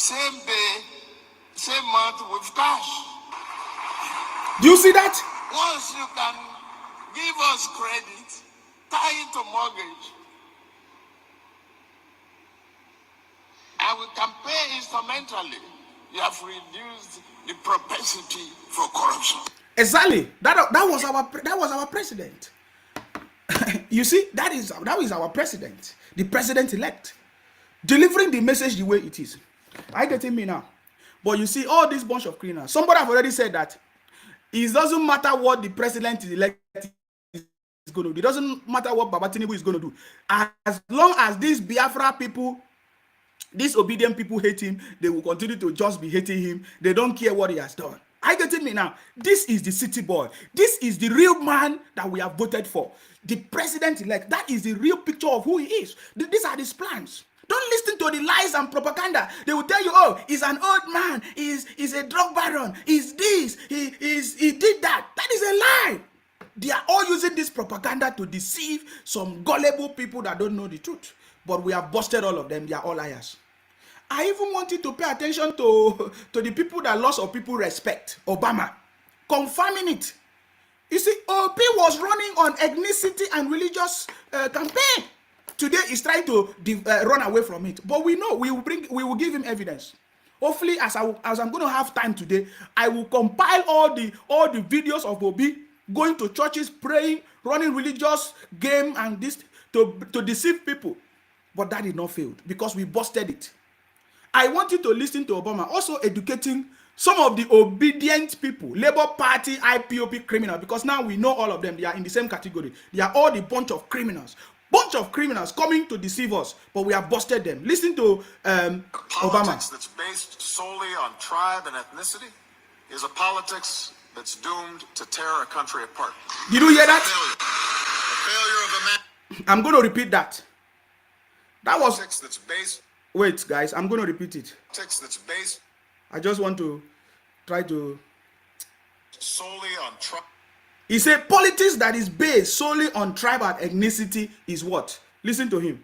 Speaker 4: same day, same month with cash.
Speaker 1: Do you see that?
Speaker 4: Once you can give us credit, tie it to mortgage, and we can pay instrumentally, you have reduced the propensity for corruption.
Speaker 1: Exactly. That was our president. You see, that is our president, the president-elect, delivering the message the way it is. Are you getting me now? But you see, all this bunch of criminals. Somebody have already said that it doesn't matter what the president-elect is going to do. It doesn't matter what Baba Tinubu is going to do. As long as these Biafra people, these obedient people hate him, they will continue to just be hating him. They don't care what he has done. Are you getting me now? This is the city boy. This is the real man that we have voted for. The president-elect. That is the real picture of who he is. These are his plans. Don't listen to the lies and propaganda. They will tell you, oh, he's an old man. He's a drug baron. He's this. He did that. That is a lie. They are all using this propaganda to deceive some gullible people that don't know the truth. But we have busted all of them. They are all liars. I even want you to pay attention to the people that lost or people respect. Obama. Confirming it. You see, OP was running on ethnicity and religious campaign. Today he's trying to run away from it. But we know we will give him evidence. Hopefully, as I'm going to have time today, I will compile all the videos of Obi going to churches, praying, running religious game and this to deceive people. But that did not fail because we busted it. I want you to listen to Obama also educating some of the obedient people, Labour Party, IPOP criminals, because now we know all of them. They are in the same category. They are all the bunch of criminals. Bunch of criminals coming to deceive us, but we have busted them. Listen to Obama.
Speaker 10: Politics that's based solely on tribe and ethnicity is a politics that's doomed to tear a country apart.
Speaker 1: Did you hear that?
Speaker 10: A failure of a man.
Speaker 1: I'm going to repeat that. That was...
Speaker 10: Politics that's based...
Speaker 1: Wait, guys, I'm going to repeat it.
Speaker 10: Politics that's based...
Speaker 1: I just want to try to...
Speaker 10: solely on tribe...
Speaker 1: He said politics that is based solely on tribe and ethnicity is what? Listen to him.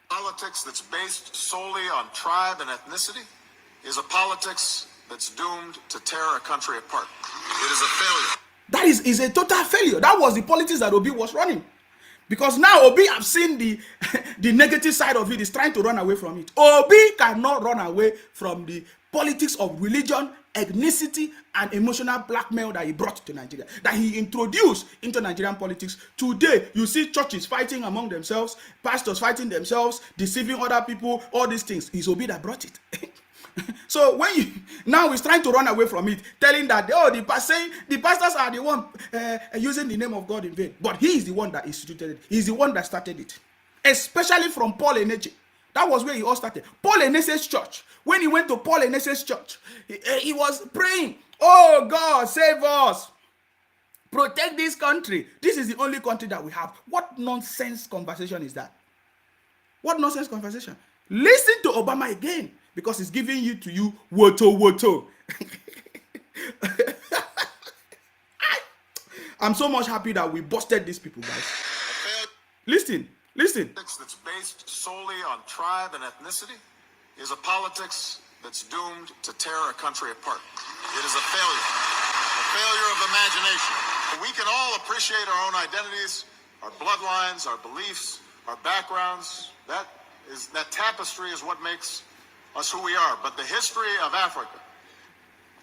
Speaker 10: Politics that's based solely on tribe and ethnicity is a politics that's doomed to tear a country apart. It is a failure.
Speaker 1: That is a total failure. That was the politics that Obi was running. Because now Obi have seen the negative side of it, is trying to run away from it. Obi cannot run away from the politics of religion, ethnicity, and emotional blackmail that he brought to Nigeria, that he introduced into Nigerian politics. Today, you see churches fighting among themselves, pastors fighting themselves, deceiving other people, all these things. It's Obi that brought it. So when now he's trying to run away from it, telling that the pastors are the one using the name of God in vain, but he is the one that instituted it. He's the one that started it, especially from Paul Eneche. That was where he all started. Paul Eneche's church. When he went to Paul Eneche's church, he was praying, "Oh God, save us, protect this country. This is the only country that we have." What nonsense conversation is that? What nonsense conversation? Listen to Obama again, because he's giving you to you woto. I'm so much happy that we busted these people, guys. Listen.
Speaker 10: Politics that's based solely on tribe and ethnicity is a politics that's doomed to tear a country apart. It is a failure of imagination. We can all appreciate our own identities, our bloodlines, our beliefs, our backgrounds. That tapestry is what makes us who we are. But the history of Africa,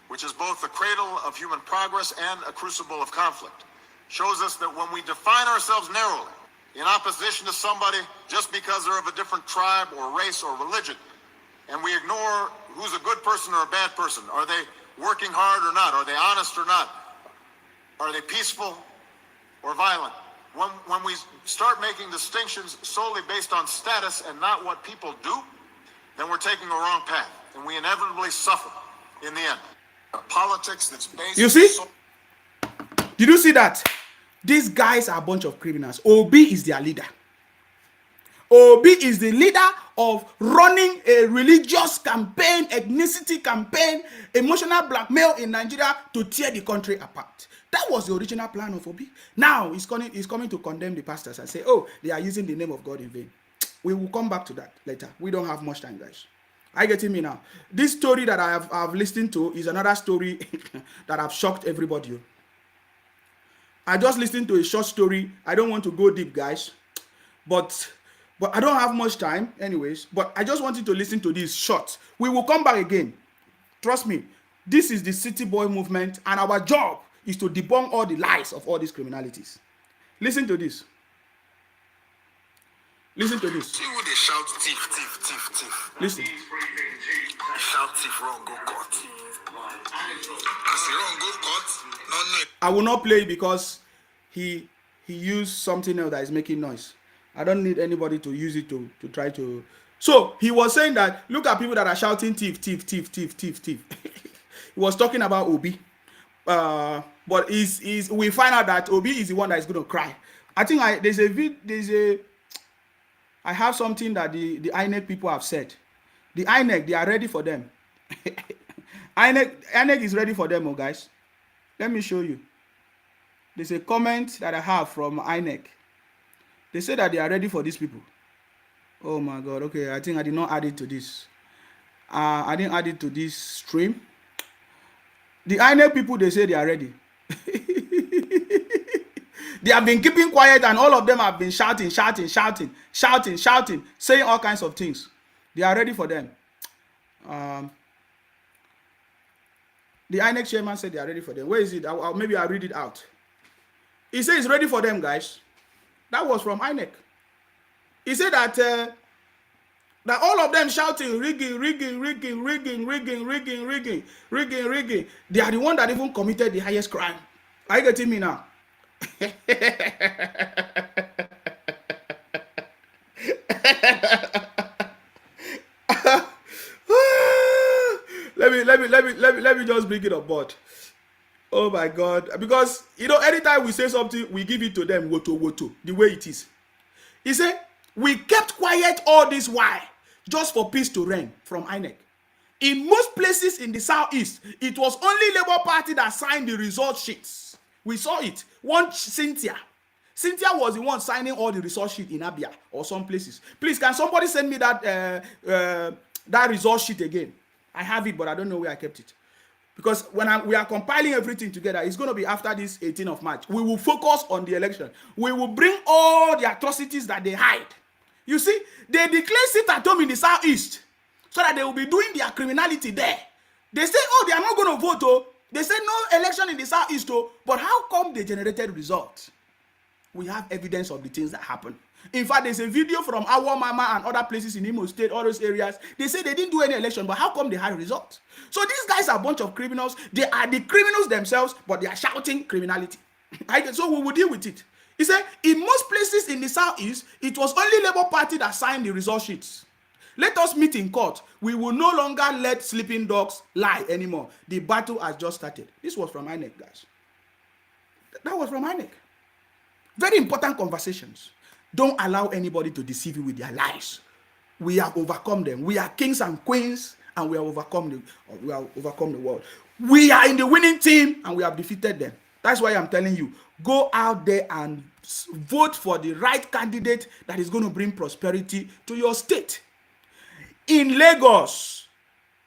Speaker 10: which is both the cradle of human progress and a crucible of conflict, shows us that when we define ourselves narrowly, in opposition to somebody just because they're of a different tribe or race or religion, and we ignore who's a good person or a bad person, are they working hard or not, are they honest or not, are they peaceful or violent, when we start making distinctions solely based on status and not what people do, then we're taking the wrong path, and we inevitably suffer in the end. A politics that's based...
Speaker 1: You see? Did you see that? These guys are a bunch of criminals. Obi is their leader. Obi is the leader of running a religious campaign, ethnicity campaign, emotional blackmail in Nigeria to tear the country apart. That was the original plan of Obi. Now he's coming to condemn the pastors and say, oh, they are using the name of God in vain. We will come back to that later. We don't have much time, guys. Are you getting me now? This story that I've listened to is another story that have shocked everybody. I just listened to a short story. I don't want to go deep, guys, but I don't have much time anyways. But I just wanted to listen to this short. We will come back again. Trust me. This is the City Boy movement, and our job is to debunk all the lies of all these criminalities. Listen to this. Listen to this.
Speaker 10: See who they shout thief, thief, thief, thief.
Speaker 1: Listen.
Speaker 10: Shout thief, wrong, go court. I say wrong, go court. No.
Speaker 1: I will not play it because he used something else that is making noise. I don't need anybody to use it to try to. So he was saying that look at people that are shouting thief, thief, thief, thief, thief, thief. He was talking about Obi. But we find out that Obi is the one that is going to cry. I think I have something that the INEC people have said. The INEC, they are ready for them. INEC is ready for them, oh guys. Let me show you. There's a comment that I have from INEC. They say that they are ready for these people. Oh my God. Okay, I think I did not add it to this. I didn't add it to this stream. The INEC people, they say they are ready. They have been keeping quiet, and all of them have been shouting, saying all kinds of things. They are ready for them. The INEC chairman said they are ready for them. Where is it? Maybe I'll read it out. He said it's ready for them, guys. That was from INEC. He said that all of them shouting, rigging. They are the one that even committed the highest crime. Are you getting me now? Let me just bring it on board. Oh my God. Because anytime we say something, we give it to them woto, the way it is. He said, we kept quiet all this while just for peace to reign from INEC. In most places in the southeast, it was only Labour Party that signed the result sheets. We saw it. One Cynthia was the one signing all the result sheet in Abia or some places. Please, can somebody send me that result sheet again? I have it, but I don't know where I kept it. Because when we are compiling everything together, it's going to be after this 18th of March. We will focus on the election. We will bring all the atrocities that they hide. You see, they declare sit at home in the southeast so that they will be doing their criminality there. They say, oh, they are not going to vote, oh. They say no election in the southeast, oh. But how come they generated results? We have evidence of the things that happened. In fact, there's a video from our Mama and other places in Imo State, all those areas. They say they didn't do any election, but how come they had results? So these guys are a bunch of criminals. They are the criminals themselves, but they are shouting criminality. So we will deal with it. He said, in most places in the southeast, it was only Labour Party that signed the result sheets. Let us meet in court. We will no longer let sleeping dogs lie anymore. The battle has just started. This was from INEC, guys. That was from INEC. Very important conversations. Don't allow anybody to deceive you with their lies. We have overcome them. We are kings and queens, and we have overcome the world. We are in the winning team, and we have defeated them. That's why I'm telling you, go out there and vote for the right candidate that is going to bring prosperity to your state. In Lagos,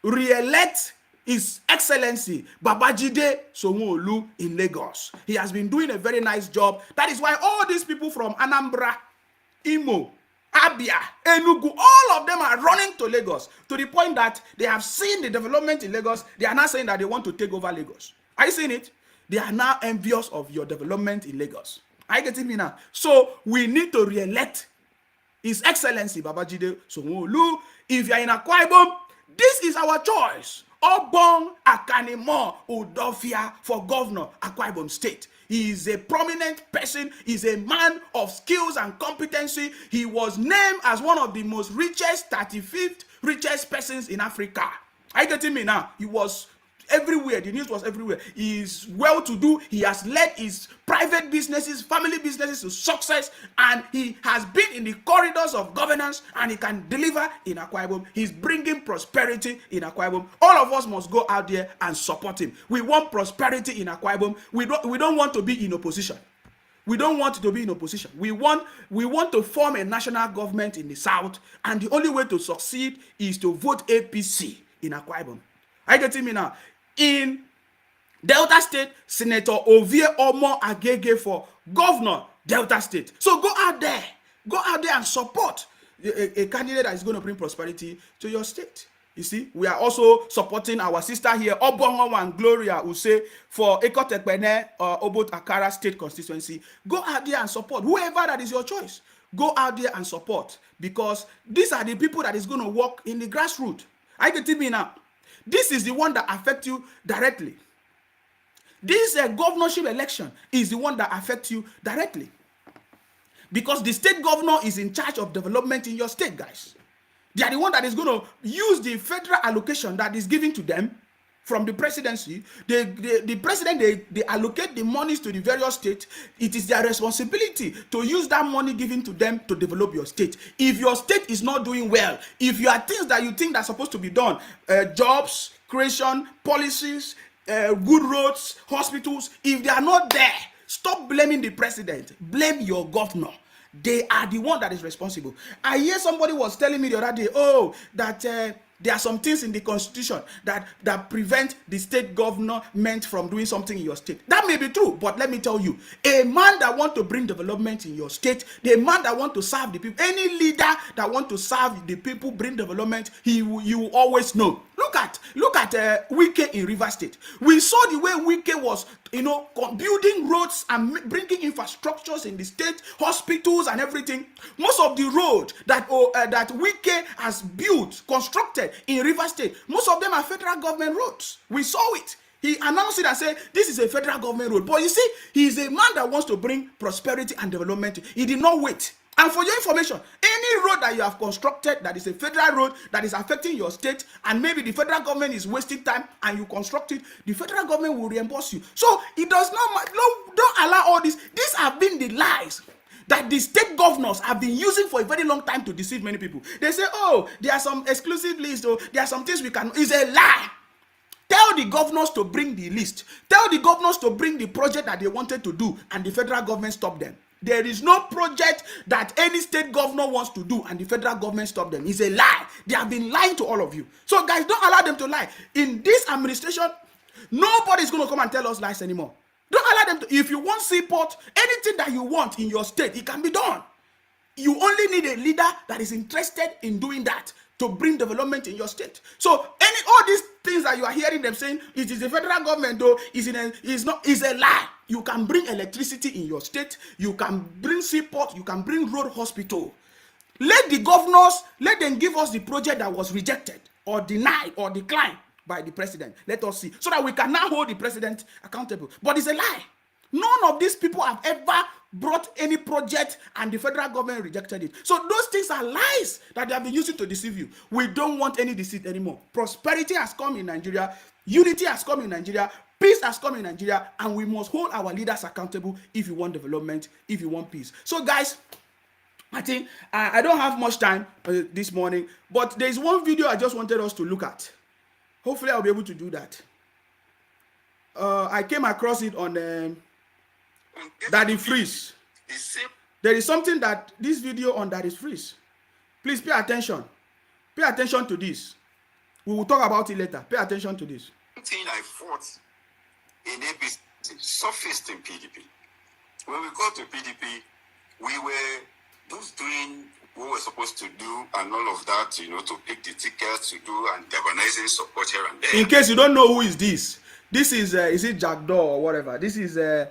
Speaker 1: re-elect His Excellency Babajide Sanwo-Olu in Lagos. He has been doing a very nice job. That is why all these people from Anambra, Imo, Abia, Enugu, all of them are running to Lagos to the point that they have seen the development in Lagos. They are now saying that they want to take over Lagos. Are you seeing it? They are now envious of your development in Lagos. Are you getting me now? So we need to re-elect His Excellency Babajide Sanwo-Olu. If you are in Akwa Ibom, this is our choice. Obong Akanimo Udofia for governor, Akwa Ibom State. He is a prominent person. He's a man of skills and competency. He was named as one of the most richest, 35th richest persons in Africa. Are you getting me now? He was everywhere. The news was everywhere. He is well-to-do. He has led his private businesses, family businesses to success, and he has been in the corridors of governance, and he can deliver in Akwa Ibom. He's bringing prosperity in Akwa Ibom. All of us must go out there and support him. We want prosperity in Akwa Ibom. We don't want to be in opposition. We don't want to be in opposition. We want to form a national government in the south, and the only way to succeed is to vote APC in Akwa Ibom. Are you getting me now? In Delta State, Senator Ovie Omo Agege for governor, Delta State. So go out there and support a candidate that is going to bring prosperity to your state. You see, we are also supporting our sister here, Obongo and Gloria, who say for Ekotekpene Obot Akara State Constituency. Go out there and support whoever that is your choice. Go out there and support, because these are the people that is going to work in the grassroots. I get me now. This is the one that affects you directly. This governorship election is the one that affects you directly, because the state governor is in charge of development in your state, guys. They are the one that is going to use the federal allocation that is given to them from the presidency. The president, they allocate the monies to the various states. It is their responsibility to use that money given to them to develop your state. If your state is not doing well, if you are things that you think are supposed to be done, jobs, creation, policies, good roads, hospitals, if they are not there, stop blaming the president. Blame your governor. They are the one that is responsible. I hear somebody was telling me the other day, that there are some things in the constitution that prevent the state government from doing something in your state. That may be true, but let me tell you, a man that want to bring development in your state, the man that want to serve the people, any leader that want to serve the people, bring development, you will always know. Look at Wike in River State. We saw the way Wike was, building roads and bringing infrastructures in the state, hospitals and everything. Most of the road that Wike has built, constructed in River State, most of them are federal government roads. We saw it. He announced it and said, this is a federal government road. But you see, he is a man that wants to bring prosperity and development. He did not wait. And for your information, any road that you have constructed that is a federal road that is affecting your state, and maybe the federal government is wasting time and you construct it, the federal government will reimburse you. So it does not, don't allow all this. These have been the lies that the state governors have been using for a very long time to deceive many people. They say, there are some exclusive lists, there are some things we can. It's a lie. Tell the governors to bring the list. Tell the governors to bring the project that they wanted to do, and the federal government stopped them. There is no project that any state governor wants to do and the federal government stop them. It's a lie. They have been lying to all of you. So guys, don't allow them to lie. In this administration, nobody is going to come and tell us lies anymore. Don't allow them to. If you want seaport, anything that you want in your state, it can be done. You only need a leader that is interested in doing that to bring development in your state. So all these things that you are hearing them saying, it is the federal government though, is a lie. You can bring electricity in your state, you can bring seaport, you can bring road, hospital. Let the governors, let them give us the project that was rejected or denied or declined by the president. Let us see. So that we can now hold the president accountable. But it's a lie. None of these people have ever brought any project and the federal government rejected it. So those things are lies that they have been using to deceive you. We don't want any deceit anymore. Prosperity has come in Nigeria. Unity has come in Nigeria. Peace has come in Nigeria. And we must hold our leaders accountable if you want development, if you want peace. So guys, I think I don't have much time this morning, but there is one video I just wanted us to look at. Hopefully I'll be able to do that. I came across it on Daddy Freeze. There is something that this video on Daddy Freeze. Please pay attention. Pay attention to this. We will talk about it later. Pay attention to this.
Speaker 11: Thing I fought in APC surfaced in PDP. When we got to PDP, we were just doing what we're supposed to do and all of that, to pick the tickets to do and organizing support here and there.
Speaker 1: In case you don't know who is this is it Jackdaw or whatever? This is the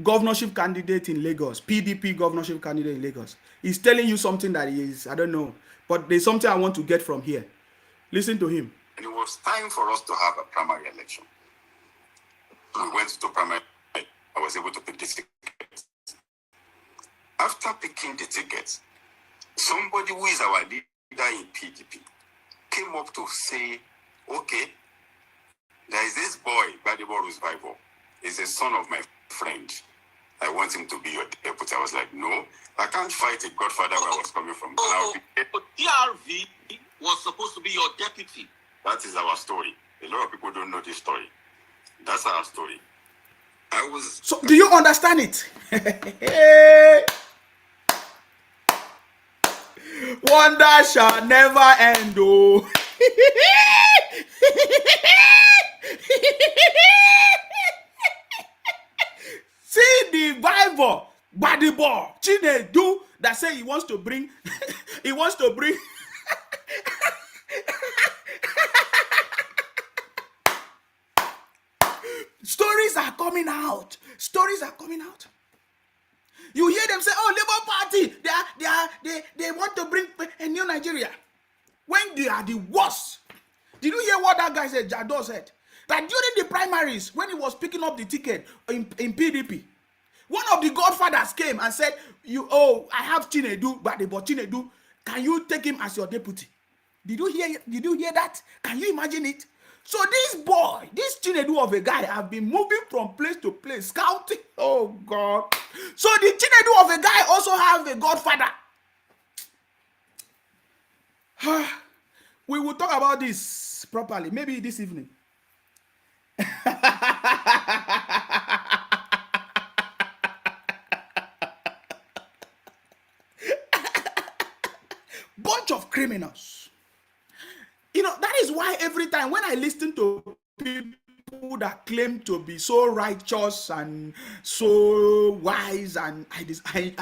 Speaker 1: governorship candidate in Lagos, PDP governorship candidate in Lagos. He's telling you something that is, I don't know, but there's something I want to get from here. Listen to him.
Speaker 11: And it was time for us to have a primary election. We went to primary. I was able to pick the tickets. After picking the tickets, somebody who is our leader in PDP came up to say, okay, there is this boy, Badibor Rusbible. He's the son of my friend. I want him to be your deputy. I was like, no, I can't fight a godfather where I was coming from.
Speaker 12: But DRV was supposed to be your deputy.
Speaker 11: That is our story. A lot of people don't know this story. That's our story. I was.
Speaker 1: So do you understand it? Wonder shall never end, oh. See the Bible, body ball, Chinedu that say he wants to bring, he wants to bring. Stories are coming out. Stories are coming out. You hear them say, "Oh, Labour Party, they want to bring a new Nigeria," when they are the worst. Did you hear what that guy said? Jado said that during the primaries, when he was picking up the ticket in PDP, one of the godfathers came and said, I have Chinedu, but Chinedu, can you take him as your deputy?" Did you hear that? Can you imagine it? So this boy, this Chinedu of a guy, have been moving from place to place, scouting. Oh God. So the Chinedu of a guy also have a godfather. We will talk about this properly, maybe this evening. Bunch of criminals. You know, that is why every time when I listen to people that claim to be so righteous and so wise, and I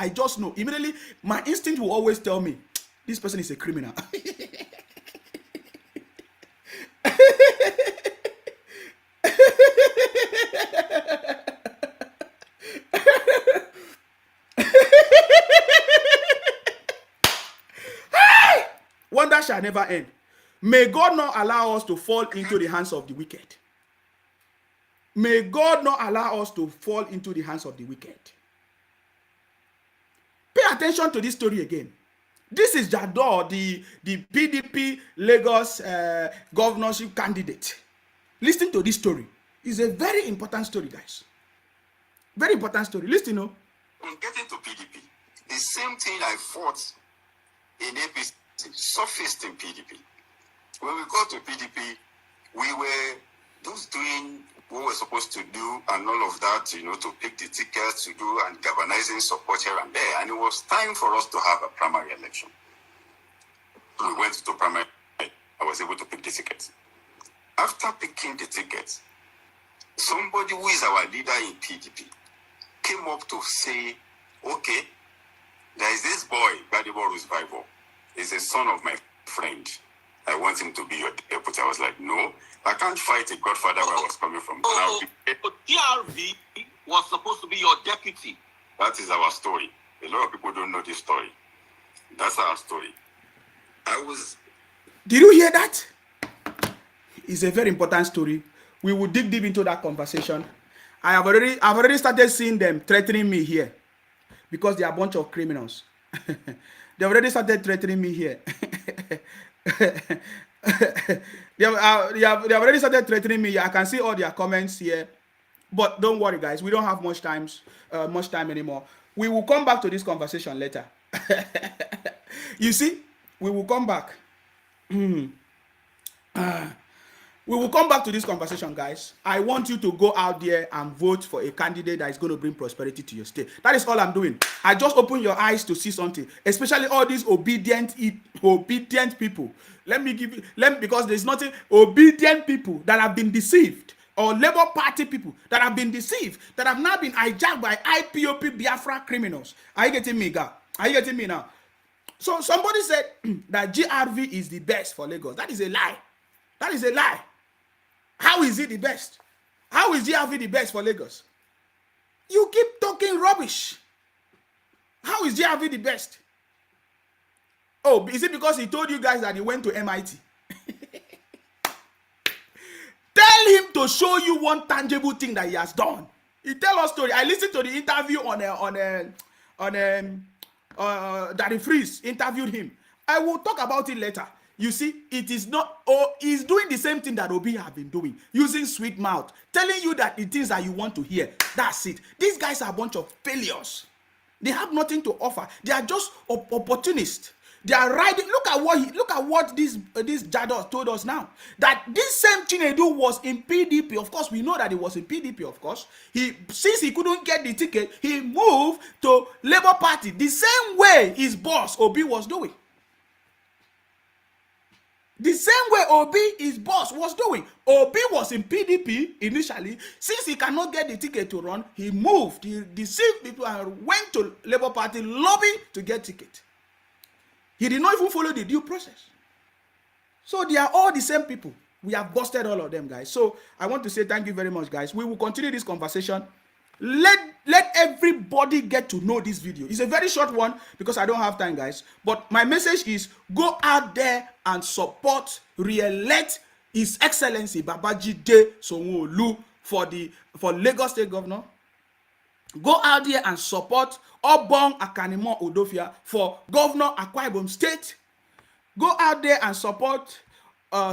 Speaker 1: just know immediately, my instinct will always tell me this person is a criminal. Wonder shall never end. May God not allow us to fall into the hands of the wicked. May God not allow us to fall into the hands of the wicked. Pay attention to this story again. This is Jado, the PDP Lagos governorship candidate. Listen to this story. It's a very important story, guys. Very important story. Listen,
Speaker 11: On getting to PDP, the same thing I fought in APC surfaced in PDP. When we got to PDP, we were just doing what we're supposed to do and all of that, to pick the tickets to do and galvanizing support here and there. And it was time for us to have a primary election. We went to primary. I was able to pick the tickets. After picking the tickets, somebody who is our leader in PDP came up to say, okay, there is this boy, Gbadebo Rusvival. He's the son of my friend. I want him to be your deputy. I was like, no, I can't fight a godfather where I was coming from.
Speaker 12: DRV was supposed to be your deputy.
Speaker 11: That is our story. A lot of people don't know this story. That's our story.
Speaker 1: Did you hear that? It's a very important story. We will dig deep into that conversation. I've already started seeing them threatening me here because they are a bunch of criminals. They already started threatening me here. They have already started threatening me. I can see all their comments here. But don't worry, guys. We don't have much time anymore. We will come back to this conversation later. You see, we will come back. We will come back to this conversation, guys. I want you to go out there and vote for a candidate that is going to bring prosperity to your state. That is all I'm doing. I just open your eyes to see something, especially all these obedient people. Because there's nothing obedient people that have been deceived, or Labour Party people that have been deceived, that have now been hijacked by IPOP Biafra criminals. Are you getting me, guy? Are you getting me now? So somebody said that GRV is the best for Lagos. That is a lie. That is a lie. How is it the best? How is GRV the best for Lagos? You keep talking rubbish. How is GRV the best? Oh, is it because he told you guys that he went to MIT? Tell him to show you one tangible thing that he has done. He tell us story. I listened to the interview Daddy Freeze interviewed him. I will talk about it later. You see, it is not, he's doing the same thing that Obi have been doing, using sweet mouth, telling you that the things that you want to hear. That's it. These guys are a bunch of failures. They have nothing to offer. They are just opportunists. They are riding. Look at what this Jados told us now. That this same Chinedu was in PDP. Of course, we know that he was in PDP. Of course, since he couldn't get the ticket, he moved to Labour Party. The same way his boss Obi was doing. The same way Obi, his boss, was doing. Obi was in PDP initially. Since he cannot get the ticket to run, he moved. He deceived people and went to Labour Party lobby to get ticket. He did not even follow the due process. So they are all the same people. We have busted all of them, guys. So I want to say thank you very much, guys. We will continue this conversation. Let everybody get to know this video. It's a very short one because I don't have time, guys. But my message is go out there and support, re-elect His Excellency Babajide Sanwo-Olu for Lagos State Governor. Go out there and support Obong Akanimo Udofia for Governor Akwa Ibom State. Go out there and support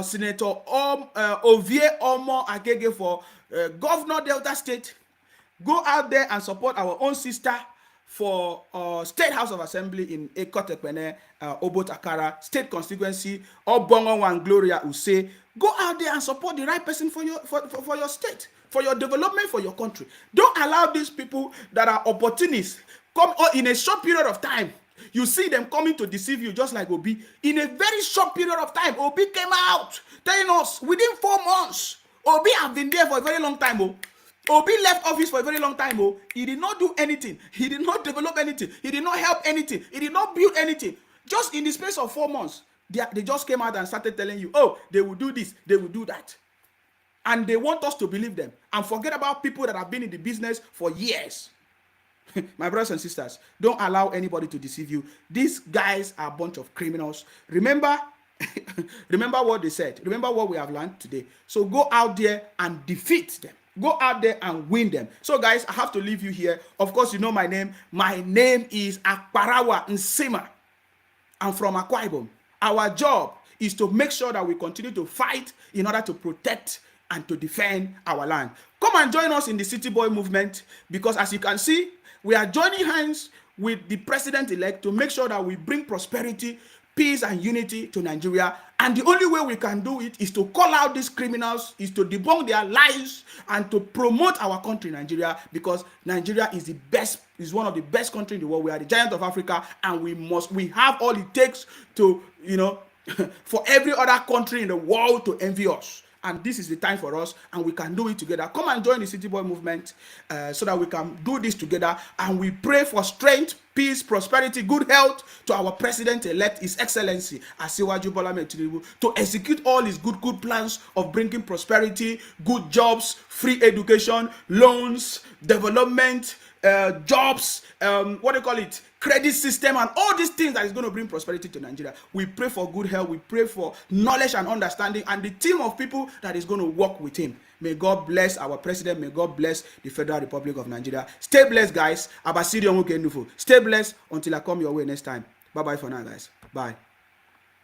Speaker 1: Senator Ovie Omo Agege for Governor Delta State. Go out there and support our own sister for State House of Assembly in Ekotekpene, Obot Akara, State Constituency, Obongo and Gloria Use. Go out there and support the right person for your state, for your development, for your country. Don't allow these people that are opportunists come in a short period of time. You see them coming to deceive you just like Obi. In a very short period of time, Obi came out telling us within 4 months. Obi have been there for a very long time. Obi left office for a very long time. He did not do anything. He did not develop anything. He did not help anything. He did not build anything. Just in the space of 4 months, they just came out and started telling you, oh, they will do this, they will do that. And they want us to believe them and forget about people that have been in the business for years. My brothers and sisters, don't allow anybody to deceive you. These guys are a bunch of criminals. Remember what they said. Remember what we have learned today. So go out there and defeat them. Go out there and win them. So guys, I have to leave you here. Of course, you know my name. My name is Akparawa Nsima. I'm from Akwa Ibom. Our job is to make sure that we continue to fight in order to protect and to defend our land. Come and join us in the City Boy movement, because as you can see, we are joining hands with the president-elect to make sure that we bring prosperity, peace, and unity to Nigeria. And the only way we can do it is to call out these criminals, is to debunk their lies, and to promote our country, Nigeria, because Nigeria is the best, is one of the best countries in the world. We are the giant of Africa, and we have all it takes to, for every other country in the world to envy us. And this is the time for us, and we can do it together. Come and join the City Boy movement so that we can do this together. And we pray for strength, peace, prosperity, good health to our president-elect, His Excellency Asiwaju Bola Ahmed Tinubu, to execute all his good plans of bringing prosperity, good jobs, free education, loans, development, jobs, credit system, and all these things that is going to bring prosperity to Nigeria. We pray for good health. We pray for knowledge and understanding, and the team of people that is going to work with him. May God bless our president. May God bless the Federal Republic of Nigeria. Stay blessed, guys. Stay blessed until I come your way next time. Bye-bye for now, guys. Bye.